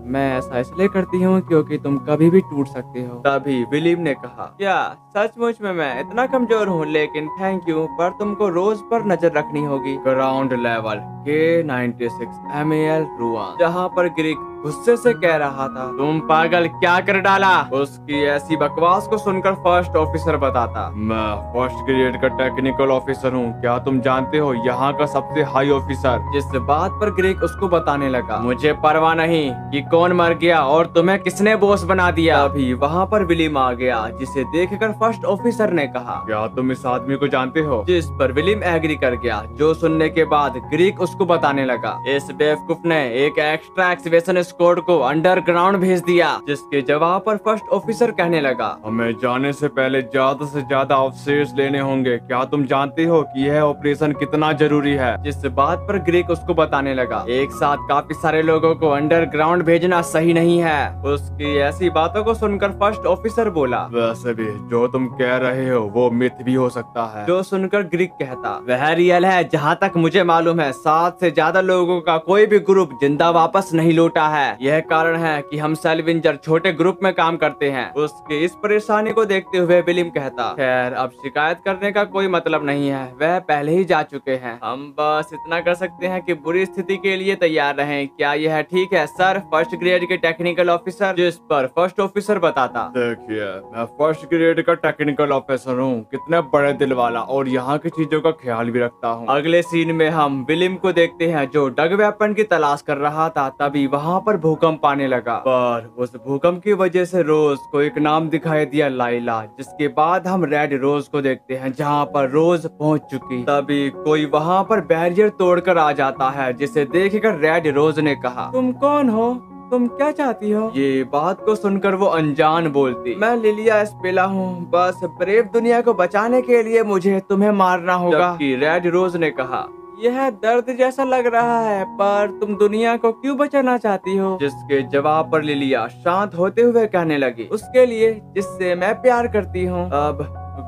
मैं ऐसा इसलिए करती हूँ क्योंकि तुम कभी भी टूट सकते हो। तभी विलियम ने कहा, क्या सचमुच में मैं इतना कमजोर हूँ? लेकिन थैंक यू, पर तुमको रोज पर नजर रखनी होगी। Ground level K96 MAL Ruan, जहाँ पर ग्रीक गुस्से से कह रहा था, तुम पागल क्या कर डाला? उसकी ऐसी बकवास को सुनकर फर्स्ट ऑफिसर बताता, मैं फर्स्ट ग्रेड का टेक्निकल ऑफिसर हूँ, क्या तुम जानते हो, यहाँ का सबसे हाई ऑफिसर। जिस बात पर ग्रीक उसको बताने लगा, मुझे परवाह नहीं कि कौन मर गया और तुम्हें किसने बॉस बना दिया। अभी वहाँ पर विलियम आ गया, जिसे देखकर फर्स्ट ऑफिसर ने कहा, क्या तुम इस आदमी को जानते हो? जिस पर विलियम एग्री कर गया। जो सुनने के बाद ग्रीक उसको बताने लगा, इस बेवकूफ ने एक एक्स्ट्रा एक्टिवेशन स्क्वाड को अंडरग्राउंड भेज दिया। जिसके जवाब पर फर्स्ट ऑफिसर कहने लगा, हमें जाने से पहले ज्यादा से ज्यादा अवशेष लेने होंगे। क्या तुम जानते हो कि यह ऑपरेशन कितना जरूरी है? जिस बात पर ग्रीक उसको बताने लगा, एक साथ काफी सारे लोगों को अंडरग्राउंड भेजना सही नहीं है। उसकी ऐसी बातों को सुनकर फर्स्ट ऑफिसर बोला, वैसे भी जो तुम कह रहे हो वो मिथ भी हो सकता है। जो सुनकर ग्रीक कहता, वह रियल है। जहाँ तक मुझे मालूम है 7 से ज्यादा लोगों का कोई भी ग्रुप जिंदा वापस नहीं लौटा है। है। यह कारण है कि हम सैल्विंजर छोटे ग्रुप में काम करते हैं। उसकी इस परेशानी को देखते हुए विलियम कहता, खैर अब शिकायत करने का कोई मतलब नहीं है, वह पहले ही जा चुके हैं। हम बस इतना कर सकते हैं कि बुरी स्थिति के लिए तैयार रहें। क्या यह ठीक है सर? फर्स्ट ग्रेड के टेक्निकल ऑफिसर। जिस पर फर्स्ट ऑफिसर बताता, देखिए मैं फर्स्ट ग्रेड का टेक्निकल ऑफिसर हूँ, कितने बड़े दिल वाला, और यहाँ की चीजों का ख्याल भी रखता हूँ। अगले सीन में हम विलियम को देखते हैं जो डग वेपन की तलाश कर रहा था। तभी वहाँ पर भूकंप आने लगा, पर उस भूकंप की वजह से रोज को एक नाम दिखाई दिया, लाइला। जिसके बाद हम रेड रोज को देखते हैं जहाँ पर रोज पहुँच चुकी। तभी कोई वहाँ पर बैरियर तोड़कर आ जाता है, जिसे देखकर रेड रोज ने कहा, तुम कौन हो? तुम क्या चाहती हो? ये बात को सुनकर वो अनजान बोलती, मैं लिलिया स्पेला हूँ, बस ब्रेव दुनिया को बचाने के लिए मुझे तुम्हें मारना होगा। जबकि रेड रोज ने कहा, यह दर्द जैसा लग रहा है, पर तुम दुनिया को क्यों बचाना चाहती हो? जिसके जवाब पर लिलिया शांत होते हुए कहने लगी, उसके लिए जिससे मैं प्यार करती हूँ। अब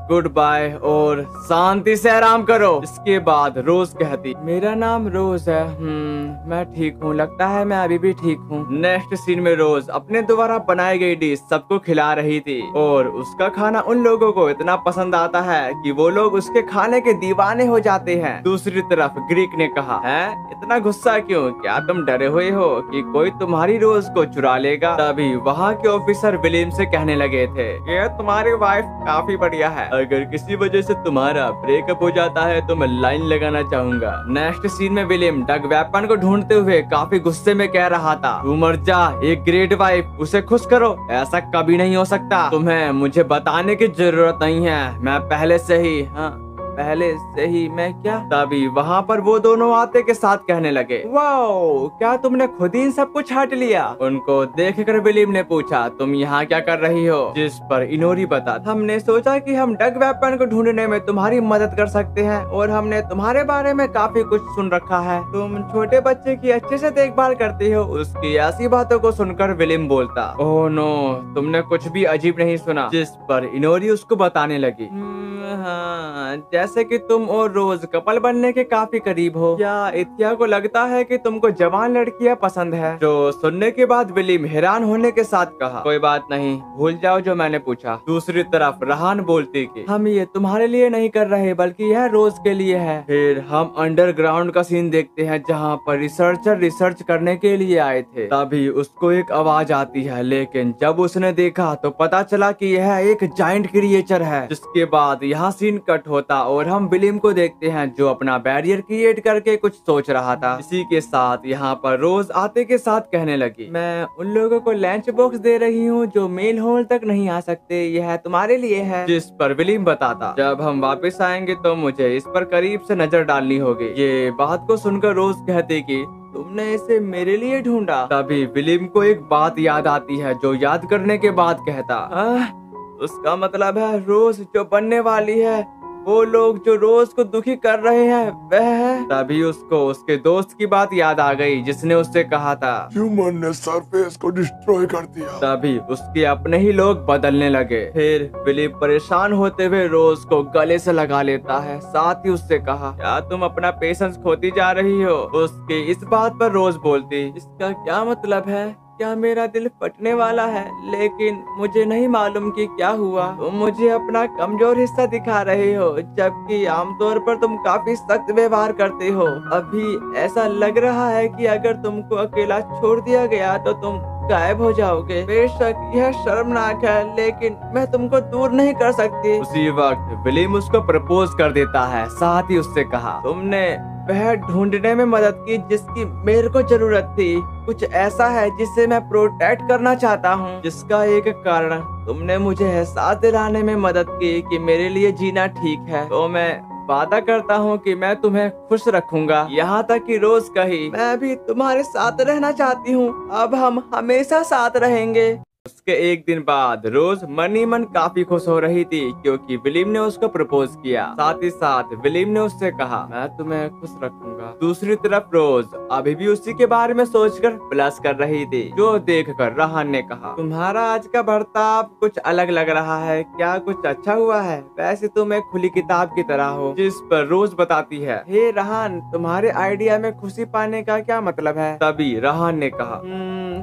गुड बाय और शांति से आराम करो। इसके बाद रोज कहती, मेरा नाम रोज है। मैं ठीक हूँ, लगता है मैं अभी भी ठीक हूँ। नेक्स्ट सीन में रोज अपने द्वारा बनाई गई डिश सबको खिला रही थी, और उसका खाना उन लोगों को इतना पसंद आता है कि वो लोग उसके खाने के दीवाने हो जाते हैं। दूसरी तरफ ग्रीक ने कहा, है इतना गुस्सा क्यों? क्या तुम डरे हुए हो कि कोई तुम्हारी रोज को चुरा लेगा? तभी वहाँ के ऑफिसर विलियम से कहने लगे थे, ये तुम्हारी वाइफ काफी बढ़िया है, अगर किसी वजह से तुम्हारा ब्रेकअप हो जाता है तो मैं लाइन लगाना चाहूंगा। नेक्स्ट सीन में विलियम डग वेपन को ढूंढते हुए काफी गुस्से में कह रहा था, तू मर जा, एक ग्रेट वाइफ, उसे खुश करो, ऐसा कभी नहीं हो सकता। तुम्हें मुझे बताने की जरूरत नहीं है, मैं पहले से ही मैं क्या? तभी वहाँ पर वो दोनों आते के साथ कहने लगे, वाओ, क्या तुमने खुद ही सब कुछ छाट लिया? उनको देखकर विलियम ने पूछा, तुम यहाँ क्या कर रही हो? जिस पर इनोरी बता, हमने सोचा कि हम डग वेपन को ढूंढने में तुम्हारी मदद कर सकते हैं, और हमने तुम्हारे बारे में काफी कुछ सुन रखा है। तुम छोटे बच्चे की अच्छे से देखभाल करती हो। उसकी ऐसी बातों को सुनकर विलियम बोलता, ओह नो, तुमने कुछ भी अजीब नहीं सुना। जिस पर इनोरी उसको बताने लगी, हाँ, जैसे कि तुम और रोज कपल बनने के काफी करीब हो। क्या इत्या को लगता है कि तुमको जवान लड़कियां पसंद है? जो सुनने के बाद विलियम हैरान होने के साथ कहा, कोई बात नहीं, भूल जाओ जो मैंने पूछा। दूसरी तरफ रहान बोलती कि हम ये तुम्हारे लिए नहीं कर रहे, बल्कि यह रोज के लिए है। फिर हम अंडरग्राउंड का सीन देखते हैं जहाँ पर रिसर्चर रिसर्च करने के लिए आए थे। तभी उसको एक आवाज आती है, लेकिन जब उसने देखा तो पता चला कि यह एक जायंट क्रिएचर है। जिसके बाद यहाँ सीन कट होता और हम विलियम को देखते हैं जो अपना बैरियर क्रिएट करके कुछ सोच रहा था। इसी के साथ यहाँ पर रोज आते के साथ कहने लगी, मैं उन लोगों को लंच बॉक्स दे रही हूँ जो मेल हॉल तक नहीं आ सकते, यह तुम्हारे लिए है। जिस पर विलियम बताता, जब हम वापस आएंगे तो मुझे इस पर करीब से नजर डालनी होगी। ये बात को सुनकर रोज कहती कि तुमने इसे मेरे लिए ढूंढा। तभी विलियम को एक बात याद आती है जो याद करने के बाद कहता, उसका मतलब है रोज जो बनने वाली है, वो लोग जो रोज को दुखी कर रहे हैं वह है। तभी उसको उसके दोस्त की बात याद आ गई जिसने उससे कहा था, ह्यूमन ने सरफेस को डिस्ट्रॉय कर दिया। तभी उसके अपने ही लोग बदलने लगे। फिर विलियम परेशान होते हुए रोज को गले से लगा लेता है, साथ ही उससे कहा, क्या तुम अपना पेशेंस खोती जा रही हो? उसके इस बात पर रोज बोलती, इसका क्या मतलब है? क्या मेरा दिल फटने वाला है? लेकिन मुझे नहीं मालूम कि क्या हुआ। तुम मुझे अपना कमजोर हिस्सा दिखा रहे हो, जबकि आमतौर पर तुम काफी सख्त व्यवहार करते हो। अभी ऐसा लग रहा है कि अगर तुमको अकेला छोड़ दिया गया तो तुम गायब हो जाओगे। बेशक यह शर्मनाक है, लेकिन मैं तुमको दूर नहीं कर सकती। उसी वक्त विलियम उसको प्रपोज कर देता है, साथ ही उससे कहा, तुमने वह ढूंढने में मदद की जिसकी मेरे को जरूरत थी। कुछ ऐसा है जिसे मैं प्रोटेक्ट करना चाहता हूँ, जिसका एक कारण तुमने मुझे एहसास दिलाने में मदद की कि मेरे लिए जीना ठीक है। तो मैं वादा करता हूँ कि मैं तुम्हें खुश रखूंगा। यहाँ तक कि रोज कही, मैं भी तुम्हारे साथ रहना चाहती हूँ, अब हम हमेशा साथ रहेंगे। उसके एक दिन बाद रोज मन ही मन काफी खुश हो रही थी क्योंकि विलियम ने उसको प्रपोज किया। साथ ही साथ विलियम ने उससे कहा, मैं तुम्हें खुश रखूंगा। दूसरी तरफ रोज अभी भी उसी के बारे में सोचकर प्लस कर रही थी, जो देखकर राहन ने कहा, तुम्हारा आज का बर्ताव कुछ अलग लग रहा है, क्या कुछ अच्छा हुआ है? वैसे तुम एक खुली किताब की तरह हो। जिस पर रोज बताती है, हे राहन, तुम्हारे आइडिया में खुशी पाने का क्या मतलब है? तभी राहन ने कहा,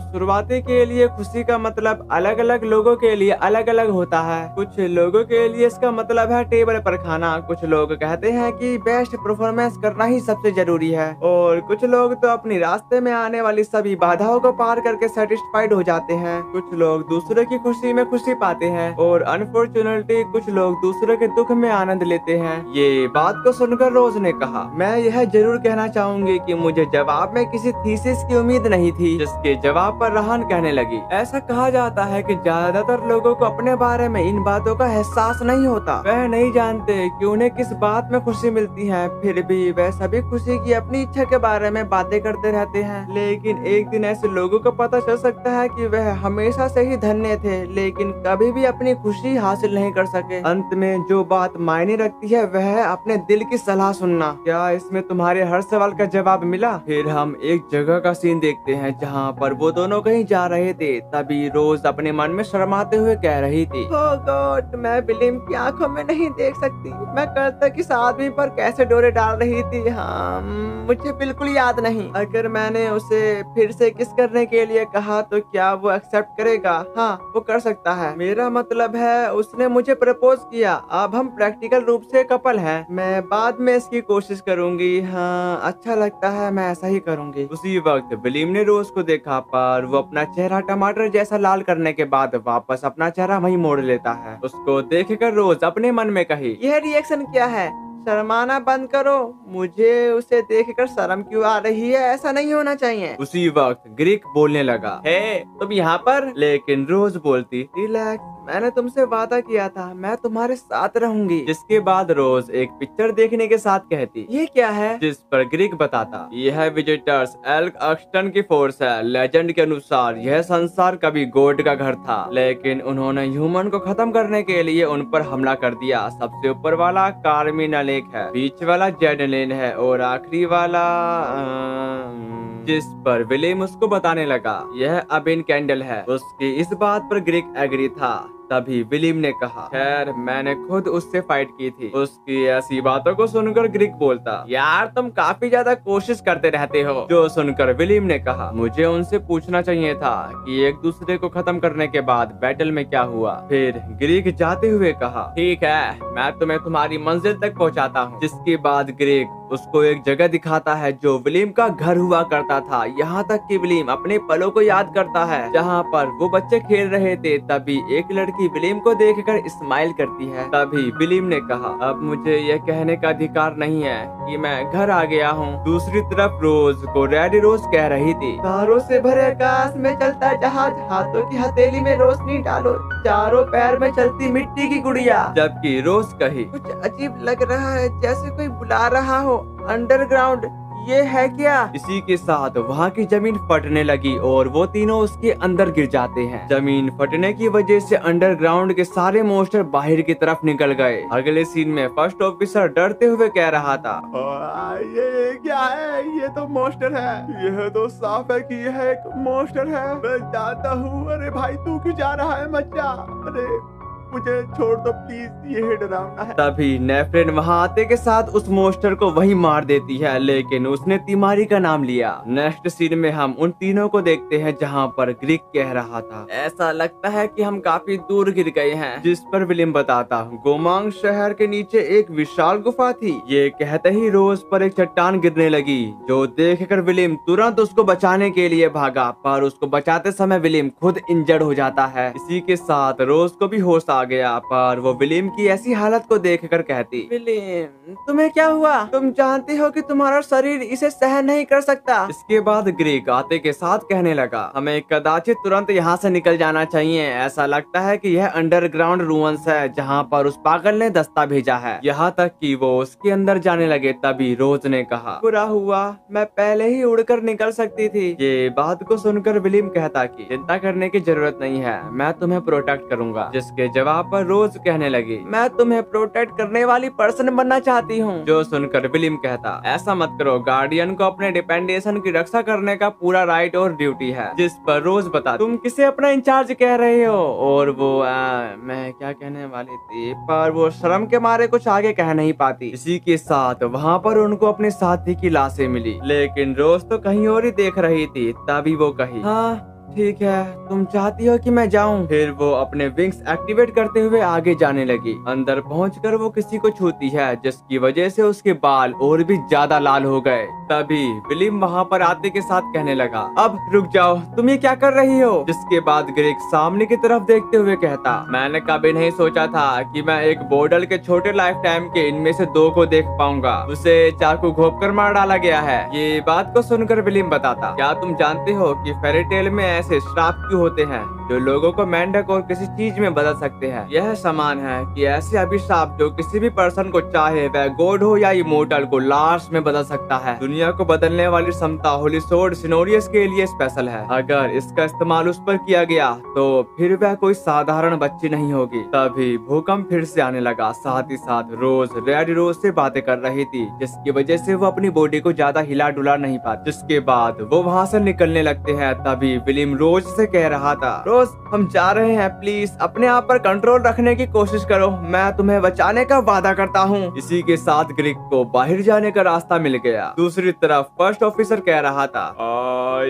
शुरुआती के लिए खुशी का मतलब अलग अलग लोगों के लिए अलग अलग होता है। कुछ लोगों के लिए इसका मतलब है टेबल पर खाना, कुछ लोग कहते हैं कि बेस्ट परफॉर्मेंस करना ही सबसे जरूरी है, और कुछ लोग तो अपनी रास्ते में आने वाली सभी बाधाओं को पार करके सेटिस्फाइड हो जाते हैं। कुछ लोग दूसरे की खुशी में खुशी पाते हैं, और अनफॉर्चुनेटली कुछ लोग दूसरे के दुख में आनंद लेते हैं। ये बात को सुनकर रोज ने कहा, मैं यह जरूर कहना चाहूंगी कि मुझे जवाब में किसी थीसिस की उम्मीद नहीं थी। जिसके जवाब पर राहन कहने लगी, ऐसा कहा जाता है कि ज्यादातर लोगों को अपने बारे में इन बातों का एहसास नहीं होता। वह नहीं जानते कि उन्हें किस बात में खुशी मिलती है, फिर भी वह सभी खुशी की अपनी इच्छा के बारे में बातें करते रहते हैं। लेकिन एक दिन ऐसे लोगों को पता चल सकता है कि वह हमेशा से ही धन्य थे, लेकिन कभी भी अपनी खुशी हासिल नहीं कर सके। अंत में जो बात मायने रखती है वह है अपने दिल की सलाह सुनना। क्या इसमें तुम्हारे हर सवाल का जवाब मिला? फिर हम एक जगह का सीन देखते हैं जहाँ पर वो दोनों कहीं जा रहे थे। तभी रोज अपने मन में शर्माते हुए कह रही थी, ओह गॉड, मैं विलियम की आंखों में नहीं देख सकती। मैं कल तक इस आदमी पर कैसे डोरे डाल रही थी, हाँ मुझे बिल्कुल याद नहीं। अगर मैंने उसे फिर से किस करने के लिए कहा तो क्या वो एक्सेप्ट करेगा? हाँ, वो कर सकता है। मेरा मतलब है उसने मुझे प्रपोज किया, अब हम प्रैक्टिकल रूप से कपल हैं। मैं बाद में इसकी कोशिश करूंगी। हाँ, अच्छा लगता है, मैं ऐसा ही करूंगी। उसी वक्त विलियम ने रोज को देखा, पर वो अपना चेहरा टमाटर जैसा लाल करने के बाद वापस अपना चेहरा वहीं मोड़ लेता है। उसको देखकर रोज अपने मन में कही, यह रिएक्शन क्या है? शर्माना बंद करो, मुझे उसे देखकर शर्म क्यों आ रही है? ऐसा नहीं होना चाहिए। उसी वक्त ग्रीक बोलने लगा, हे तुम यहाँ पर? लेकिन रोज बोलती, रिलैक्स, मैंने तुमसे वादा किया था, मैं तुम्हारे साथ रहूंगी। जिसके बाद रोज एक पिक्चर देखने के साथ कहती, ये क्या है? जिस पर ग्रीक बताता, यह विजिटर्स एल्क अक्सटन की फोर्स है। लेजेंड के अनुसार यह संसार कभी गॉड का घर था, लेकिन उन्होंने ह्यूमन को खत्म करने के लिए उन पर हमला कर दिया। सबसे ऊपर वाला कार्मिना लेक है, बीच वाला जेडलेन है, और आखिरी वाला जिस पर विलियम उसको बताने लगा, यह अबिन कैंडल है। उसकी इस बात पर ग्रीक एग्री था। तभी विलियम ने कहा, खैर मैंने खुद उससे फाइट की थी। उसकी ऐसी बातों को सुनकर ग्रीक बोलता, यार तुम काफी ज्यादा कोशिश करते रहते हो। जो सुनकर विलियम ने कहा, मुझे उनसे पूछना चाहिए था कि एक दूसरे को खत्म करने के बाद बैटल में क्या हुआ। फिर ग्रीक जाते हुए कहा, ठीक है, मैं तुम्हें तुम्हारी मंजिल तक पहुंचाता हूं। जिसके बाद ग्रीक उसको एक जगह दिखाता है जो विलियम का घर हुआ करता था। यहाँ तक कि विलियम अपने पलों को याद करता है जहाँ पर वो बच्चे खेल रहे थे। तभी एक लड़की विलियम को देखकर स्माइल करती है। तभी विलियम ने कहा, अब मुझे यह कहने का अधिकार नहीं है कि मैं घर आ गया हूँ। दूसरी तरफ रोज को रेड रोज कह रही थी, तारों से भरे आकाश में चलता जहाज, हाथों की हथेली में रोशनी डालो, चारों पैर में चलती मिट्टी की गुड़िया। जबकि रोज कही, कुछ अजीब लग रहा है, जैसे कोई बुला रहा हो। अंडरग्राउंड, ये है क्या? इसी के साथ वहाँ की जमीन फटने लगी और वो तीनों उसके अंदर गिर जाते हैं। जमीन फटने की वजह से अंडरग्राउंड के सारे मोस्टर बाहर की तरफ निकल गए। अगले सीन में फर्स्ट ऑफिसर डरते हुए कह रहा था, ये क्या है? ये तो मोस्टर है। यह तो साफ है कि यह एक मोस्टर है। मैं जाता हूँ। अरे भाई तू क्यों जा रहा है? मत जा। अरे मुझे छोड़ दो प्लीज, ये डरावना है। तभी नेफ्रेन वहां आते के साथ उस मोस्टर को वही मार देती है, लेकिन उसने तिमारी का नाम लिया। नेक्स्ट सीन में हम उन तीनों को देखते हैं जहां पर ग्रीक कह रहा था, ऐसा लगता है कि हम काफी दूर गिर गए हैं। जिस पर विलियम बताता, गोमांग शहर के नीचे एक विशाल गुफा थी। ये कहते ही रोज पर एक चट्टान गिरने लगी, जो देखकर विलियम तुरंत उसको बचाने के लिए भागा, पर उसको बचाते समय विलियम खुद इंजर्ड हो जाता है। इसी के साथ रोज को भी होश आ गया, पर वो विलियम की ऐसी हालत को देखकर कहती, विलियम तुम्हें क्या हुआ? तुम जानती हो कि तुम्हारा शरीर इसे सहन नहीं कर सकता। इसके बाद ग्रीक आते के साथ कहने लगा, हमें कदाचित तुरंत यहाँ से निकल जाना चाहिए। ऐसा लगता है कि यह अंडरग्राउंड रूइंस है जहाँ पर उस पागल ने दस्ता भेजा है। यहाँ तक कि वो उसके अंदर जाने लगे। तभी रोज ने कहा, बुरा हुआ, मैं पहले ही उड़कर निकल सकती थी। ये बात को सुनकर विलियम कहता कि चिंता करने की जरूरत नहीं है, मैं तुम्हें प्रोटेक्ट करूंगा। जिसके जवाब पर रोज कहने लगी, मैं तुम्हें प्रोटेक्ट करने वाली पर्सन बनना चाहती हूँ। जो सुनकर विलियम कहता, ऐसा मत करो, गार्डियन को अपने डिपेंडेशन की रक्षा करने का पूरा राइट और ड्यूटी है। जिस पर रोज बता, तुम किसे अपना इंचार्ज कह रहे हो? और वो मैं क्या कहने वाली थी, पर वो शर्म के मारे कुछ आगे कह नहीं पाती। इसी के साथ वहाँ पर उनको अपने साथी की लाशें मिली, लेकिन रोज तो कहीं और ही देख रही थी। तभी वो कही, हाँ ठीक है, तुम चाहती हो कि मैं जाऊं? फिर वो अपने विंग्स एक्टिवेट करते हुए आगे जाने लगी। अंदर पहुंचकर वो किसी को छूती है, जिसकी वजह से उसके बाल और भी ज्यादा लाल हो गए। तभी विलियम वहां पर आते के साथ कहने लगा, अब रुक जाओ, तुम ये क्या कर रही हो? जिसके बाद ग्रीक सामने की तरफ देखते हुए कहता, मैंने कभी नहीं सोचा था कि मैं एक बॉर्डर के छोटे लाइफ टाइम के इनमें से 2 को देख पाऊंगा। उसे चाकू घोंप कर मार डाला गया है। ये बात को सुनकर विलियम बताता, क्या तुम जानते हो कि फेरी टेल में ऐसे श्राप क्यों होते हैं जो लोगों को मेंढक और किसी चीज में बदल सकते हैं? यह समान है कि ऐसे अभिशाप जो किसी भी पर्सन को, चाहे वह गॉड हो या इमोर्टल, को लाश में बदल सकता है। दुनिया को बदलने वाली क्षमता होली सोर्ड सिनोरियस के लिए स्पेशल है। अगर इसका इस्तेमाल उस पर किया गया तो फिर वह कोई साधारण बच्ची नहीं होगी। तभी भूकंप फिर से आने लगा। साथ ही साथ रोज रेड रोज से बातें कर रही थी, जिसकी वजह से वो अपनी बॉडी को ज्यादा हिला डुला नहीं पाती। जिसके बाद वो वहाँ से निकलने लगते हैं। तभी विलियम रोज से कह रहा था, रोज हम जा रहे हैं, प्लीज अपने आप पर कंट्रोल रखने की कोशिश करो, मैं तुम्हें बचाने का वादा करता हूँ। इसी के साथ ग्रीक को बाहर जाने का रास्ता मिल गया। दूसरी तरफ फर्स्ट ऑफिसर कह रहा था,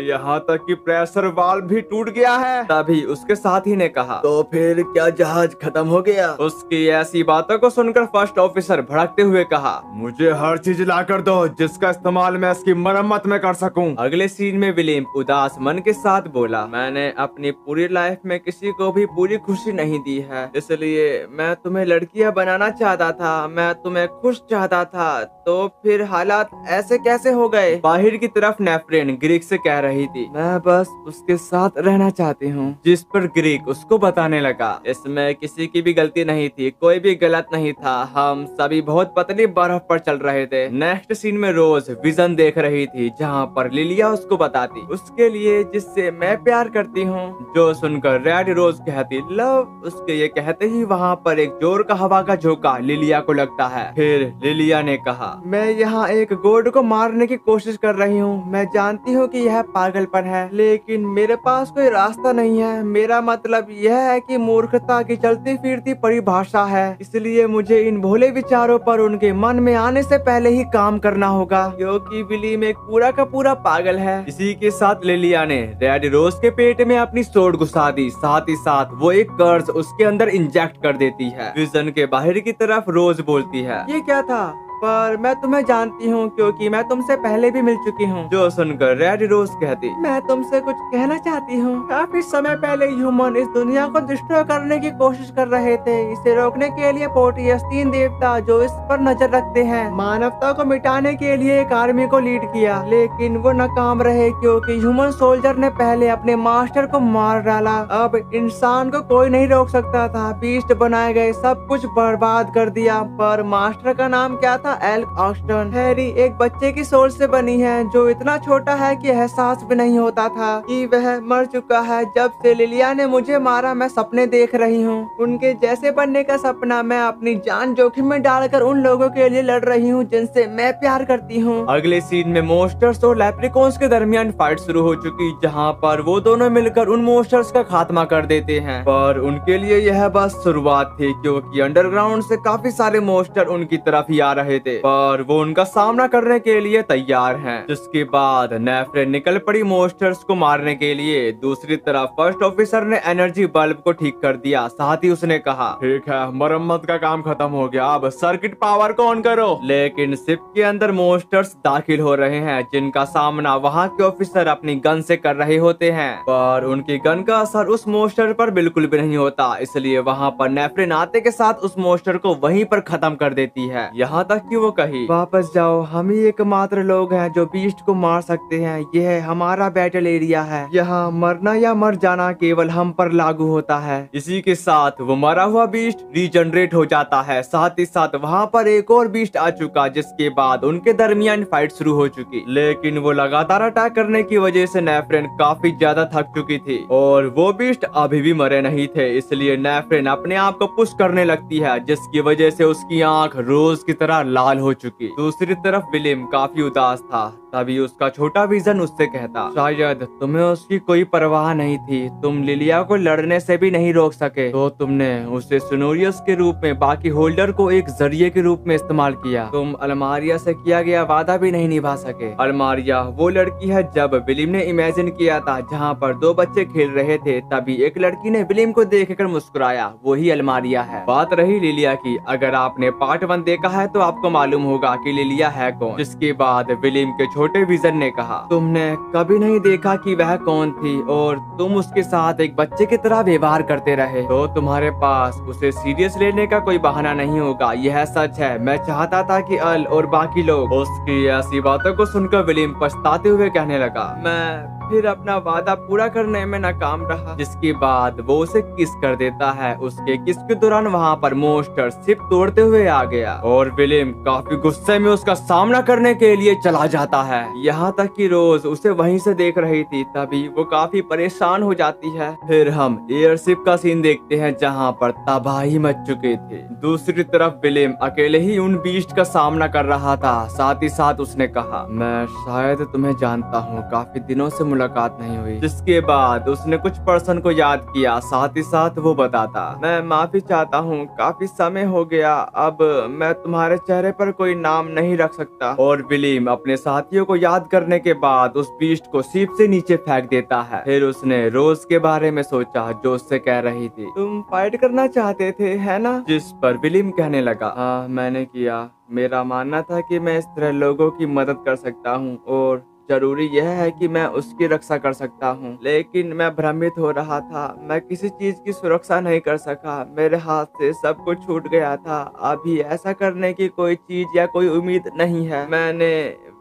यहाँ तक कि प्रेशर वाल्व भी टूट गया है। तभी उसके साथी ने कहा, तो फिर क्या जहाज खत्म हो गया? उसकी ऐसी बातों को सुनकर फर्स्ट ऑफिसर भड़कते हुए कहा, मुझे हर चीज ला कर दो जिसका इस्तेमाल मैं इसकी मरम्मत में कर सकूं। अगले सीन में विलियम उदास मन के साथ बोला, मैंने अपनी पूरी लाइफ में किसी को भी पूरी खुशी नहीं दी है, इसलिए मैं तुम्हें लड़कियां बनाना चाहता था, मैं तुम्हें खुश चाहता था, तो फिर हालात ऐसे कैसे हो गए? बाहर की तरफ नेफ्रेन ग्रीक से कह रही थी, मैं बस उसके साथ रहना चाहती हूँ। जिस पर ग्रीक उसको बताने लगा, इसमें किसी की भी गलती नहीं थी, कोई भी गलत नहीं था, हम सभी बहुत पतली बर्फ पर चल रहे थे। नेक्स्ट सीन में रोज विजन देख रही थी, जहाँ पर लिलिया उसको बताती उसके लिए जिससे मैं प्यार करती हूँ। जो सुनकर रेड रोज कहती, लव। उसके ये कहते ही वहाँ पर एक जोर का हवा का झोंका लिलिया को लगता है। फिर लिलिया ने कहा, मैं यहाँ एक गॉड को मारने की कोशिश कर रही हूँ, मैं जानती हूँ कि यह पागलपन है, लेकिन मेरे पास कोई रास्ता नहीं है। मेरा मतलब यह है कि मूर्खता की चलती फिरती परिभाषा है, इसलिए मुझे इन भोले विचारों पर उनके मन में आने से पहले ही काम करना होगा, क्योंकि विलियम एक पूरा का पूरा पागल है। इसी के साथ लिलिया ने रेड रोज के पेट में अपनी सोड घुसा दी। साथ ही साथ वो एक कर्स उसके अंदर इंजेक्ट कर देती है। विजन के बाहर की तरफ रोज बोलती है, ये क्या था? पर मैं तुम्हें जानती हूँ क्योंकि मैं तुमसे पहले भी मिल चुकी हूँ। जो सुनकर रेड रोज कहती, मैं तुमसे कुछ कहना चाहती हूँ। काफी समय पहले ह्यूमन इस दुनिया को डिस्ट्रॉय करने की कोशिश कर रहे थे। इसे रोकने के लिए पोर्टियस 3 देवता जो इस पर नजर रखते हैं, मानवता को मिटाने के लिए एक आर्मी को लीड किया, लेकिन वो नाकाम रहे क्योंकि ह्यूमन सोल्जर ने पहले अपने मास्टर को मार डाला। अब इंसान को कोई नहीं रोक सकता था। बीस्ट बनाए गए, सब कुछ बर्बाद कर दिया। पर मास्टर का नाम क्या था? Elk Austin. हैरी एक बच्चे की सोल से बनी है जो इतना छोटा है कि एहसास भी नहीं होता था कि वह मर चुका है। जब से लिलिया ने मुझे मारा, मैं सपने देख रही हूँ, उनके जैसे बनने का सपना। मैं अपनी जान जोखिम में डालकर उन लोगों के लिए लड़ रही हूँ जिनसे मैं प्यार करती हूँ। अगले सीन में मोस्टर्स और लेप्रिकॉन्स के दरमियान फाइट शुरू हो चुकी, जहाँ पर वो दोनों मिलकर उन मोस्टर्स का खात्मा कर देते हैं। पर उनके लिए यह बस शुरुआत थी, क्योंकि अंडरग्राउंड से काफी सारे मोस्टर उनकी तरफ ही आ रहे थे, पर वो उनका सामना करने के लिए तैयार हैं। जिसके बाद नेफ्रेन निकल पड़ी मॉन्स्टर्स को मारने के लिए। दूसरी तरफ फर्स्ट ऑफिसर ने एनर्जी बल्ब को ठीक कर दिया। साथ ही उसने कहा, ठीक है, मरम्मत का काम खत्म हो गया, अब सर्किट पावर को ऑन करो। लेकिन शिप के अंदर मॉन्स्टर्स दाखिल हो रहे हैं, जिनका सामना वहाँ के ऑफिसर अपनी गन से कर रहे होते हैं, पर उनकी गन का असर उस मॉन्स्टर पर बिल्कुल भी नहीं होता। इसलिए वहाँ पर नेफ्रेन आते के साथ उस मॉन्स्टर को वहीं पर खत्म कर देती है। यहाँ तक कि वो कही, वापस जाओ, हम ही एकमात्र लोग हैं जो बीस्ट को मार सकते हैं, यह हमारा बैटल एरिया है, यहाँ मरना या मर जाना केवल हम पर लागू होता है। इसी के साथ वो मरा हुआ बीस्ट रीजनरेट हो जाता है। साथ ही साथ वहाँ पर एक और बीस्ट आ चुका, जिसके बाद उनके दरमियान फाइट शुरू हो चुकी। लेकिन वो लगातार अटैक करने की वजह से नेफ्रेन काफी ज्यादा थक चुकी थी और वो बीस्ट अभी भी मरे नहीं थे। इसलिए नेफ्रेन अपने आप को पुश करने लगती है, जिसकी वजह से उसकी आंख रोज की तरह लाल हो चुकी। दूसरी तरफ विलियम काफी उदास था। तभी उसका छोटा विजन उससे कहता, शायद तुम्हें उसकी कोई परवाह नहीं थी, तुम लिलिया को लड़ने से भी नहीं रोक सके, तो तुमने उसे सिनोरियस के रूप में बाकी होल्डर को एक जरिए के रूप में इस्तेमाल किया। तुम अलमारिया से किया गया वादा भी नहीं निभा सके। अलमारिया वो लड़की है जब विलियम ने इमेजिन किया था, जहाँ पर दो बच्चे खेल रहे थे, तभी एक लड़की ने विलियम को देखकर मुस्कुराया, वही अलमारिया है। बात रही लिलिया की, अगर आपने पार्ट 1 देखा है तो आपको मालूम होगा कि लिलिया है कौन। जिसके बाद विलियम के छोटे विजन ने कहा, तुमने कभी नहीं देखा कि वह कौन थी और तुम उसके साथ एक बच्चे की तरह व्यवहार करते रहे, तो तुम्हारे पास उसे सीरियस लेने का कोई बहाना नहीं होगा। यह सच है। मैं चाहता था कि अल और बाकी लोग। उसकी ऐसी बातों को सुनकर विलियम पछताते हुए कहने लगा, मैं फिर अपना वादा पूरा करने में नाकाम रहा। जिसके बाद वो उसे किस कर देता है। उसके किस के दौरान वहाँ पर मॉन्स्टर शिप तोड़ते हुए आ गया और विलियम काफी गुस्से में उसका सामना करने के लिए चला जाता है। यहाँ तक कि रोज उसे वहीं से देख रही थी, तभी वो काफी परेशान हो जाती है। फिर हम एयरशिप का सीन देखते हैं, जहाँ पर तबाही मच चुके थे। दूसरी तरफ विलियम अकेले ही उन बीस्ट का सामना कर रहा था। साथ ही साथ उसने कहा, मैं शायद तुम्हें जानता हूँ, काफी दिनों से मुलाकात नहीं हुई। जिसके बाद उसने कुछ पर्सन को याद किया। साथ ही साथ वो बताता, मैं माफी चाहता हूँ, काफी समय हो गया, अब मैं तुम्हारे चेहरे पर कोई नाम नहीं रख सकता। और विलियम अपने साथियों को याद करने के बाद उस बीस्ट को शिप से नीचे फेंक देता है। फिर उसने रोज के बारे में सोचा, जो उससे कह रही थी, तुम फाइट करना चाहते थे, है ना? जिस पर विलियम कहने लगा, हाँ मैंने किया, मेरा मानना था कि मैं इस तरह लोगों की मदद कर सकता हूँ और जरूरी यह है कि मैं उसकी रक्षा कर सकता हूँ, लेकिन मैं भ्रमित हो रहा था, मैं किसी चीज की सुरक्षा नहीं कर सका, मेरे हाथ से सब कुछ छूट गया था। अभी ऐसा करने की कोई चीज या कोई उम्मीद नहीं है। मैंने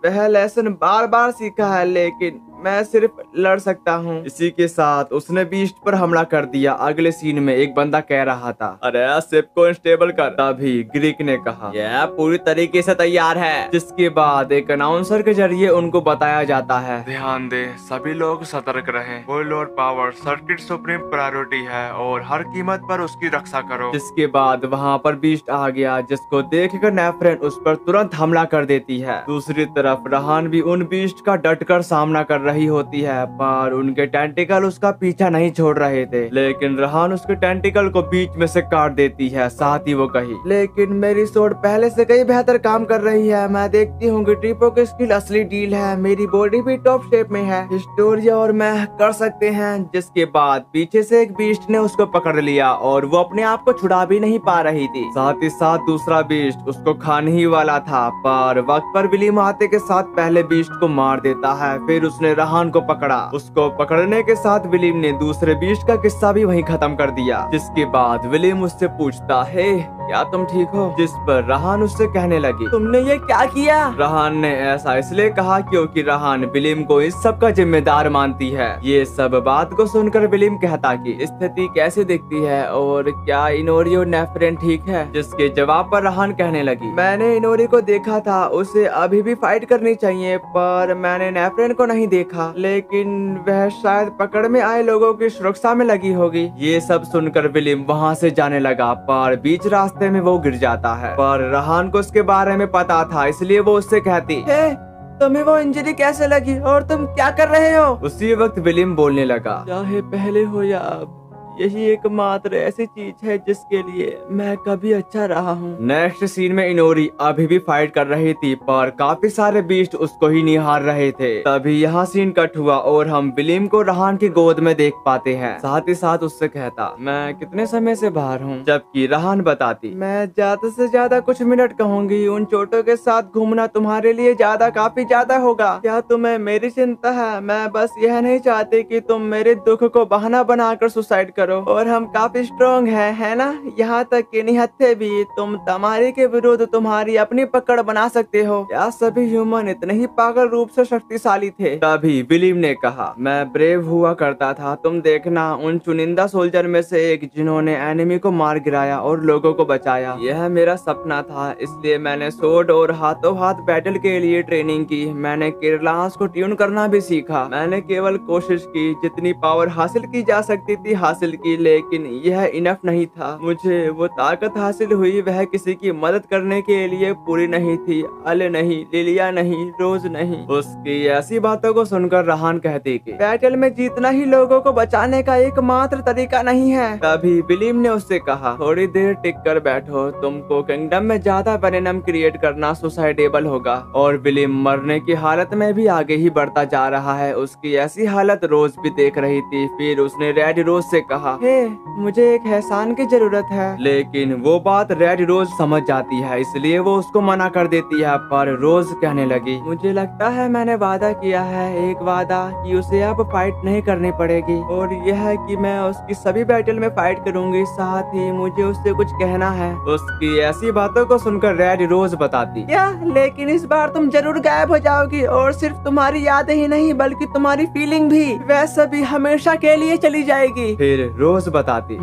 वह लेसन बार बार सीखा है, लेकिन मैं सिर्फ लड़ सकता हूँ। इसी के साथ उसने बीस्ट पर हमला कर दिया। अगले सीन में एक बंदा कह रहा था, अरे शिप को अनस्टेबल कर। तभी ग्रीक ने कहा, यह पूरी तरीके से तैयार है। जिसके बाद एक अनाउंसर के जरिए उनको बताया जाता है, ध्यान दे, सभी लोग सतर्क रहें, फुल और पावर सर्किट सुप्रीम प्रायोरिटी है और हर कीमत पर उसकी रक्षा करो। जिसके बाद वहाँ पर बीस्ट आ गया, जिसको देखकर नेफ्रेन उस पर तुरंत हमला कर देती है। दूसरी तरफ रहान भी उन बीस्ट का डटकर सामना कर रही होती है, पर उनके टेंटिकल उसका पीछा नहीं छोड़ रहे थे। लेकिन रहान उसके टेंटिकल को बीच में से काट देती है। साथ ही वो कही, लेकिन मेरी सोड पहले से कई बेहतर काम कर रही है। मैं देखती हूँ कि ट्रिपो की स्किल असली डील है, मेरी बॉडी भी टॉप शेप में है, हिस्टोरिया और मैं कर सकते हैं। जिसके बाद पीछे से एक बीस्ट ने उसको पकड़ लिया और वो अपने आप को छुड़ा भी नहीं पा रही थी। साथ ही साथ दूसरा बीस्ट उसको खाने ही वाला था, पर वक्त पर विलियम आते के साथ पहले बीस्ट को मार देता है। फिर उसने रहान को पकड़ा। उसको पकड़ने के साथ विलियम ने दूसरे बीस्ट का किस्सा भी वहीं खत्म कर दिया। जिसके बाद विलियम उससे पूछता है, क्या तुम ठीक हो? जिस पर रहान उससे कहने लगी, तुमने ये क्या किया? रहान ने ऐसा इसलिए कहा क्योंकि रहान विलियम को इस सब का जिम्मेदार मानती है। ये सब बात को सुनकर विलियम कहता कि स्थिति कैसे दिखती है और क्या इनोरी और नेफ्रेन ठीक है? जिसके जवाब पर रहान कहने लगी, मैंने इनोरी को देखा था, उसे अभी भी फाइट करनी चाहिए, पर मैंने नेफ्रेन को नहीं देखा, लेकिन वह शायद पकड़ में आए लोगों की सुरक्षा में लगी होगी। ये सब सुनकर विलियम वहाँ से जाने लगा, पर बीच रास्ते में वो गिर जाता है। पर रहान को उसके बारे में पता था, इसलिए वो उससे कहती है, तुम्हें वो इंजरी कैसे लगी और तुम क्या कर रहे हो? उसी वक्त विलियम बोलने लगा, चाहे पहले हो या अब, यही एकमात्र ऐसी चीज है जिसके लिए मैं कभी अच्छा रहा हूँ। नेक्स्ट सीन में इनोरी अभी भी फाइट कर रही थी पर काफी सारे बीस्ट उसको ही निहार रहे थे। तभी यहाँ सीन कट हुआ और हम विलियम को रहान की गोद में देख पाते हैं। साथ ही साथ उससे कहता, मैं कितने समय से बाहर हूँ, जबकि रहान बताती, मैं ज्यादा से ज्यादा कुछ मिनट कहूंगी। उन चोटों के साथ घूमना तुम्हारे लिए काफी ज्यादा होगा। क्या तुम्हें मेरी चिंता है? मैं बस यह नहीं चाहती कि तुम मेरे दुख को बहाना बनाकर सुसाइड करो। और हम काफी स्ट्रॉन्ग हैं, है ना? यहाँ तक कि निहत्थे भी तुम तमारी के विरुद्ध तुम्हारी अपनी पकड़ बना सकते हो। क्या सभी ह्यूमन इतने ही पागल रूप से शक्तिशाली थे? तभी विलियम ने कहा, मैं ब्रेव हुआ करता था। तुम देखना उन चुनिंदा सोल्जर में से एक जिन्होंने एनिमी को मार गिराया और लोगों को बचाया। यह मेरा सपना था, इसलिए मैंने सोर्ड और हाथों हाथ बैटल के लिए ट्रेनिंग की। मैंने किरलांस को ट्यून करना भी सीखा। मैंने केवल कोशिश की, जितनी पावर हासिल की जा सकती थी हासिल की, लेकिन यह इनफ नहीं था। मुझे वो ताकत हासिल हुई, वह किसी की मदद करने के लिए पूरी नहीं थी। अले नहीं, लिलिया नहीं, रोज नहीं। उसकी ऐसी बातों को सुनकर रहान कहती कि बैटल में जीतना ही लोगों को बचाने का एकमात्र तरीका नहीं है। तभी विलियम ने उससे कहा, थोड़ी देर टिक कर बैठो, तुमको किंगडम में ज्यादा वेनम क्रिएट करना सुसाइडेबल होगा। और विलियम मरने की हालत में भी आगे ही बढ़ता जा रहा है। उसकी ऐसी हालत रोज भी देख रही थी। फिर उसने रेड रोज से कहा, हे मुझे एक एहसान की जरूरत है। लेकिन वो बात रेड रोज समझ जाती है, इसलिए वो उसको मना कर देती है। पर रोज कहने लगी, मुझे लगता है मैंने वादा किया है, एक वादा कि उसे अब फाइट नहीं करनी पड़ेगी, और यह है कि मैं उसकी सभी बैटल में फाइट करूंगी। साथ ही मुझे उससे कुछ कहना है। उसकी ऐसी बातों को सुनकर रेड रोज बताती, क्या? लेकिन इस बार तुम जरूर गायब हो जाओगी, और सिर्फ तुम्हारी यादें ही नहीं बल्कि तुम्हारी फीलिंग भी, वह सभी हमेशा के लिए चली जाएगी। फिर रोज बताती,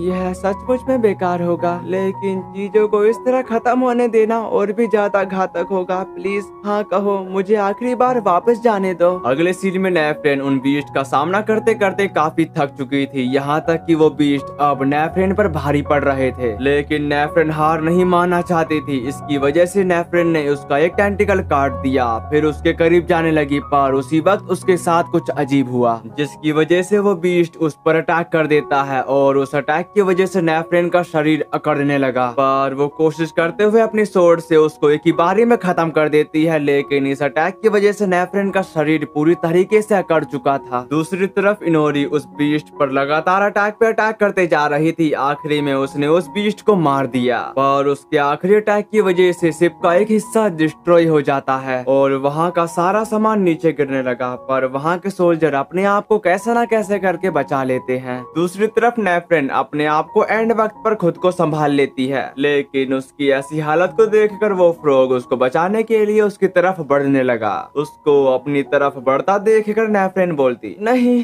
यह सचमुच में बेकार होगा, लेकिन चीजों को इस तरह खत्म होने देना और भी ज्यादा घातक होगा। प्लीज हाँ कहो, मुझे आखिरी बार वापस जाने दो। अगले सीन में नेफ्रेन उन बीस्ट का सामना करते करते काफी थक चुकी थी, यहाँ तक कि वो बीस्ट अब नेफ्रेन पर भारी पड़ रहे थे। लेकिन नेफ्रेन हार नहीं मानना चाहती थी। इसकी वजह से नेफ्रेन ने उसका एक टेंटिकल काट दिया। फिर उसके करीब जाने लगी, पर उसी वक्त उसके साथ कुछ अजीब हुआ, जिसकी वजह से वो बीस्ट उस पर अटैक कर देता है। और उस अटैक की वजह से नेफ्रेन का शरीर अकड़ने लगा, पर वो कोशिश करते हुए अपनी सोर्ड से उसको एक ही बारी में खत्म कर देती है। लेकिन इस अटैक की वजह से नेफ्रेन का शरीर पूरी तरीके से अकड़ चुका था। दूसरी तरफ इनोरी उस बीस्ट पर लगातार अटैक पे अटैक करते जा रही थी। आखिरी में उसने उस बीस्ट को मार दिया, पर उसके आखिरी अटैक की वजह से शिप का एक हिस्सा डिस्ट्रॉय हो जाता है और वहाँ का सारा सामान नीचे गिरने लगा। पर वहाँ के सोल्जर अपने आप को कैसे न कैसे करके बचा लेते हैं। दूसरी तरफ नेफ्रेन अपने आप को एंड वक्त पर खुद को संभाल लेती है, लेकिन उसकी ऐसी हालत को देखकर वो फ्रॉग उसको बचाने के लिए उसकी तरफ बढ़ने लगा। उसको अपनी तरफ बढ़ता देखकर नेफ्रेन बोलती, नहीं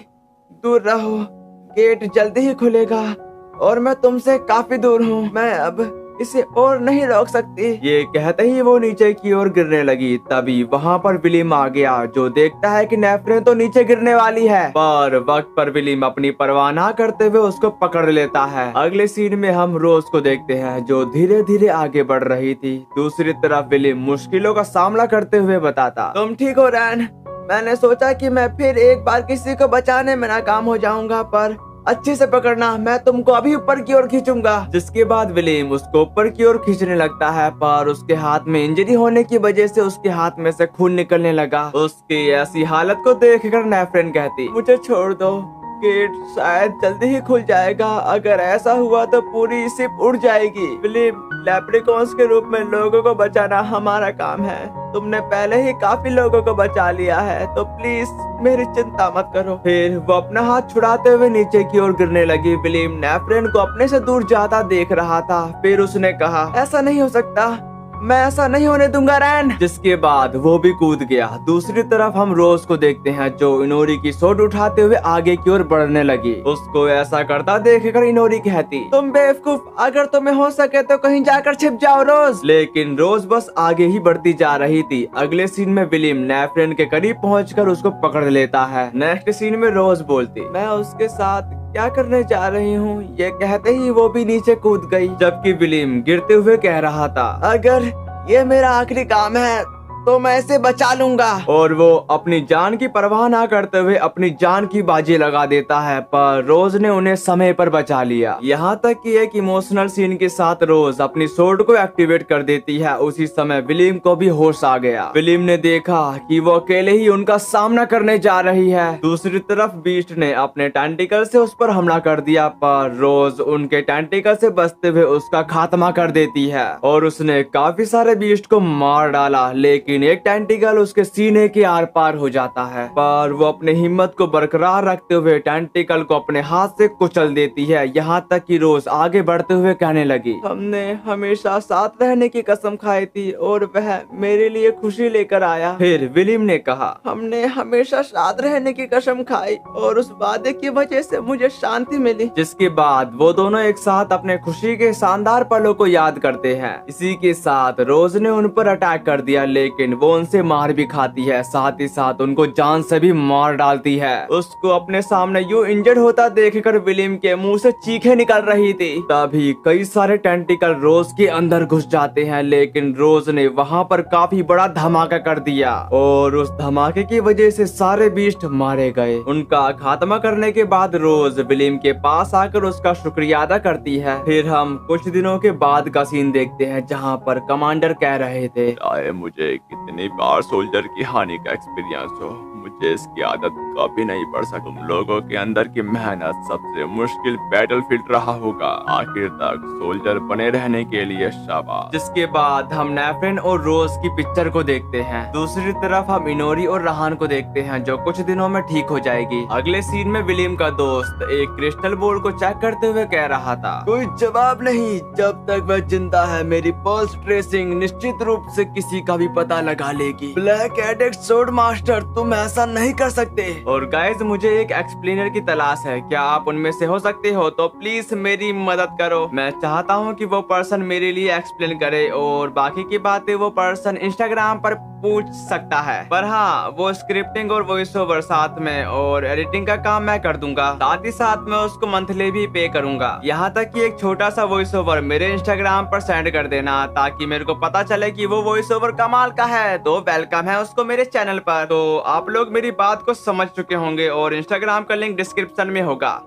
दूर रहो, गेट जल्दी ही खुलेगा और मैं तुमसे काफी दूर हूँ। मैं अब इसे और नहीं रोक सकती। ये कहते ही वो नीचे की ओर गिरने लगी। तभी वहाँ पर विलियम आ गया, जो देखता है कि नेफ्रेन तो नीचे गिरने वाली है, पर वक्त पर विलियम अपनी परवाह ना करते हुए उसको पकड़ लेता है। अगले सीन में हम रोज को देखते हैं, जो धीरे धीरे आगे बढ़ रही थी। दूसरी तरफ विलियम मुश्किलों का सामना करते हुए बताता, तुम ठीक हो रैन? मैंने सोचा कि मैं फिर एक बार किसी को बचाने में नाकाम हो जाऊंगा, पर अच्छे से पकड़ना, मैं तुमको अभी ऊपर की ओर खींचूंगा। जिसके बाद विलियम उसको ऊपर की ओर खींचने लगता है, पर उसके हाथ में इंजरी होने की वजह से उसके हाथ में से खून निकलने लगा। उसकी ऐसी हालत को देखकर नेफ्रेन कहती, मुझे छोड़ दो, गेट शायद जल्दी ही खुल जाएगा। अगर ऐसा हुआ तो पूरी शिप उड़ जाएगी। विलियम, लेप्रिकॉन्स के रूप में लोगों को बचाना हमारा काम है। तुमने पहले ही काफी लोगों को बचा लिया है, तो प्लीज मेरी चिंता मत करो। फिर वो अपना हाथ छुड़ाते हुए नीचे की ओर गिरने लगी। विलियम नेफ्रेन को अपने से दूर जाता देख रहा था। फिर उसने कहा, ऐसा नहीं हो सकता, मैं ऐसा नहीं होने दूंगा रैन। जिसके बाद वो भी कूद गया। दूसरी तरफ हम रोज को देखते हैं, जो इनोरी की सोट उठाते हुए आगे की ओर बढ़ने लगी। उसको ऐसा करता देखकर इनोरी कहती, तुम बेवकूफ, अगर तुम्हें हो सके तो कहीं जाकर छिप जाओ रोज। लेकिन रोज बस आगे ही बढ़ती जा रही थी। अगले सीन में विलियम नेफ्रेन के करीब पहुंचकर उसको पकड़ लेता है। नेक्स्ट सीन में रोज बोलती, मैं उसके साथ क्या करने जा रही हूँ। ये कहते ही वो भी नीचे कूद गई, जबकि विलियम गिरते हुए कह रहा था, अगर ये मेरा आखिरी काम है तो मैं इसे बचा लूंगा। और वो अपनी जान की परवाह ना करते हुए अपनी जान की बाजी लगा देता है, पर रोज ने उन्हें समय पर बचा लिया। यहाँ तक कि एक इमोशनल सीन के साथ रोज अपनी सोर्ड को एक्टिवेट कर देती है। उसी समय विलियम को भी होश आ गया। विलियम ने देखा कि वो अकेले ही उनका सामना करने जा रही है। दूसरी तरफ बीस्ट ने अपने टेंटिकल से उस पर हमला कर दिया, पर रोज उनके टेंटिकल से बचते हुए उसका खात्मा कर देती है और उसने काफी सारे बीस्ट को मार डाला, लेकिन एक टेंटिकल उसके सीने के आर पार हो जाता है। पर वो अपनी हिम्मत को बरकरार रखते हुए टेंटिकल को अपने हाथ से कुचल देती है। यहाँ तक कि रोज आगे बढ़ते हुए कहने लगी, हमने हमेशा साथ रहने की कसम खाई थी और वह मेरे लिए खुशी लेकर आया। फिर विलियम ने कहा, हमने हमेशा साथ रहने की कसम खाई और उस वादे की वजह से मुझे शांति मिली। जिसके बाद वो दोनों एक साथ अपने खुशी के शानदार पलों को याद करते हैं। इसी के साथ रोज ने उन पर अटैक कर दिया, लेकिन वो उनसे मार भी खाती है, साथ ही साथ उनको जान से भी मार डालती है। उसको अपने सामने यूं इंजर्ड होता देखकर विलियम के मुंह से चीखें निकल रही थी। तभी कई सारे टेंटिकल रोज के अंदर घुस जाते हैं, लेकिन रोज ने वहां पर काफी बड़ा धमाका कर दिया और उस धमाके की वजह से सारे बीस्ट मारे गए। उनका खात्मा करने के बाद रोज विलियम के पास आकर उसका शुक्रिया अदा करती है। फिर हम कुछ दिनों के बाद का सीन देखते हैं, जहां पर कमांडर कह रहे थे, चाहे मुझे कितनी बार सोल्जर की हानि का एक्सपीरियंस हो, मुझे इसकी आदत कभी नहीं पड़ सकती। तुम लोगों के अंदर की मेहनत सबसे मुश्किल बैटलफील्ड रहा होगा। आखिर तक सोल्जर बने रहने के लिए शाबाश। जिसके बाद हम नेफ्रेन और रोज की पिक्चर को देखते हैं। दूसरी तरफ हम इनोरी और रहान को देखते हैं, जो कुछ दिनों में ठीक हो जाएगी। अगले सीन में विलियम का दोस्त एक क्रिस्टल बॉल को चेक करते हुए कह रहा था, कोई जवाब नहीं, जब तक वह जिंदा है मेरी पल्स ट्रेसिंग निश्चित रूप से किसी का भी पता लगा लेगी। ब्लैक एडेक्ट सोर्ड मास्टर, तुम ऐसा नहीं कर सकते। और गाइस, मुझे एक एक्सप्लेनर की तलाश है, क्या आप उनमें से हो सकते हो तो प्लीज मेरी मदद करो। मैं चाहता हूँ कि वो पर्सन मेरे लिए एक्सप्लेन करे और बाकी की बातें वो पर्सन इंस्टाग्राम पर पूछ सकता है। पर हाँ, वो स्क्रिप्टिंग और वॉइस ओवर साथ में और एडिटिंग का काम मैं कर दूंगा। साथ ही साथ मैं उसको मंथली भी पे करूंगा। यहाँ तक कि एक छोटा सा वॉइस ओवर मेरे इंस्टाग्राम पर सेंड कर देना, ताकि मेरे को पता चले कि वो वॉइस ओवर कमाल का है। तो वेलकम है उसको मेरे चैनल पर। तो आप लोग मेरी बात को समझ चुके होंगे और इंस्टाग्राम का लिंक डिस्क्रिप्शन में होगा।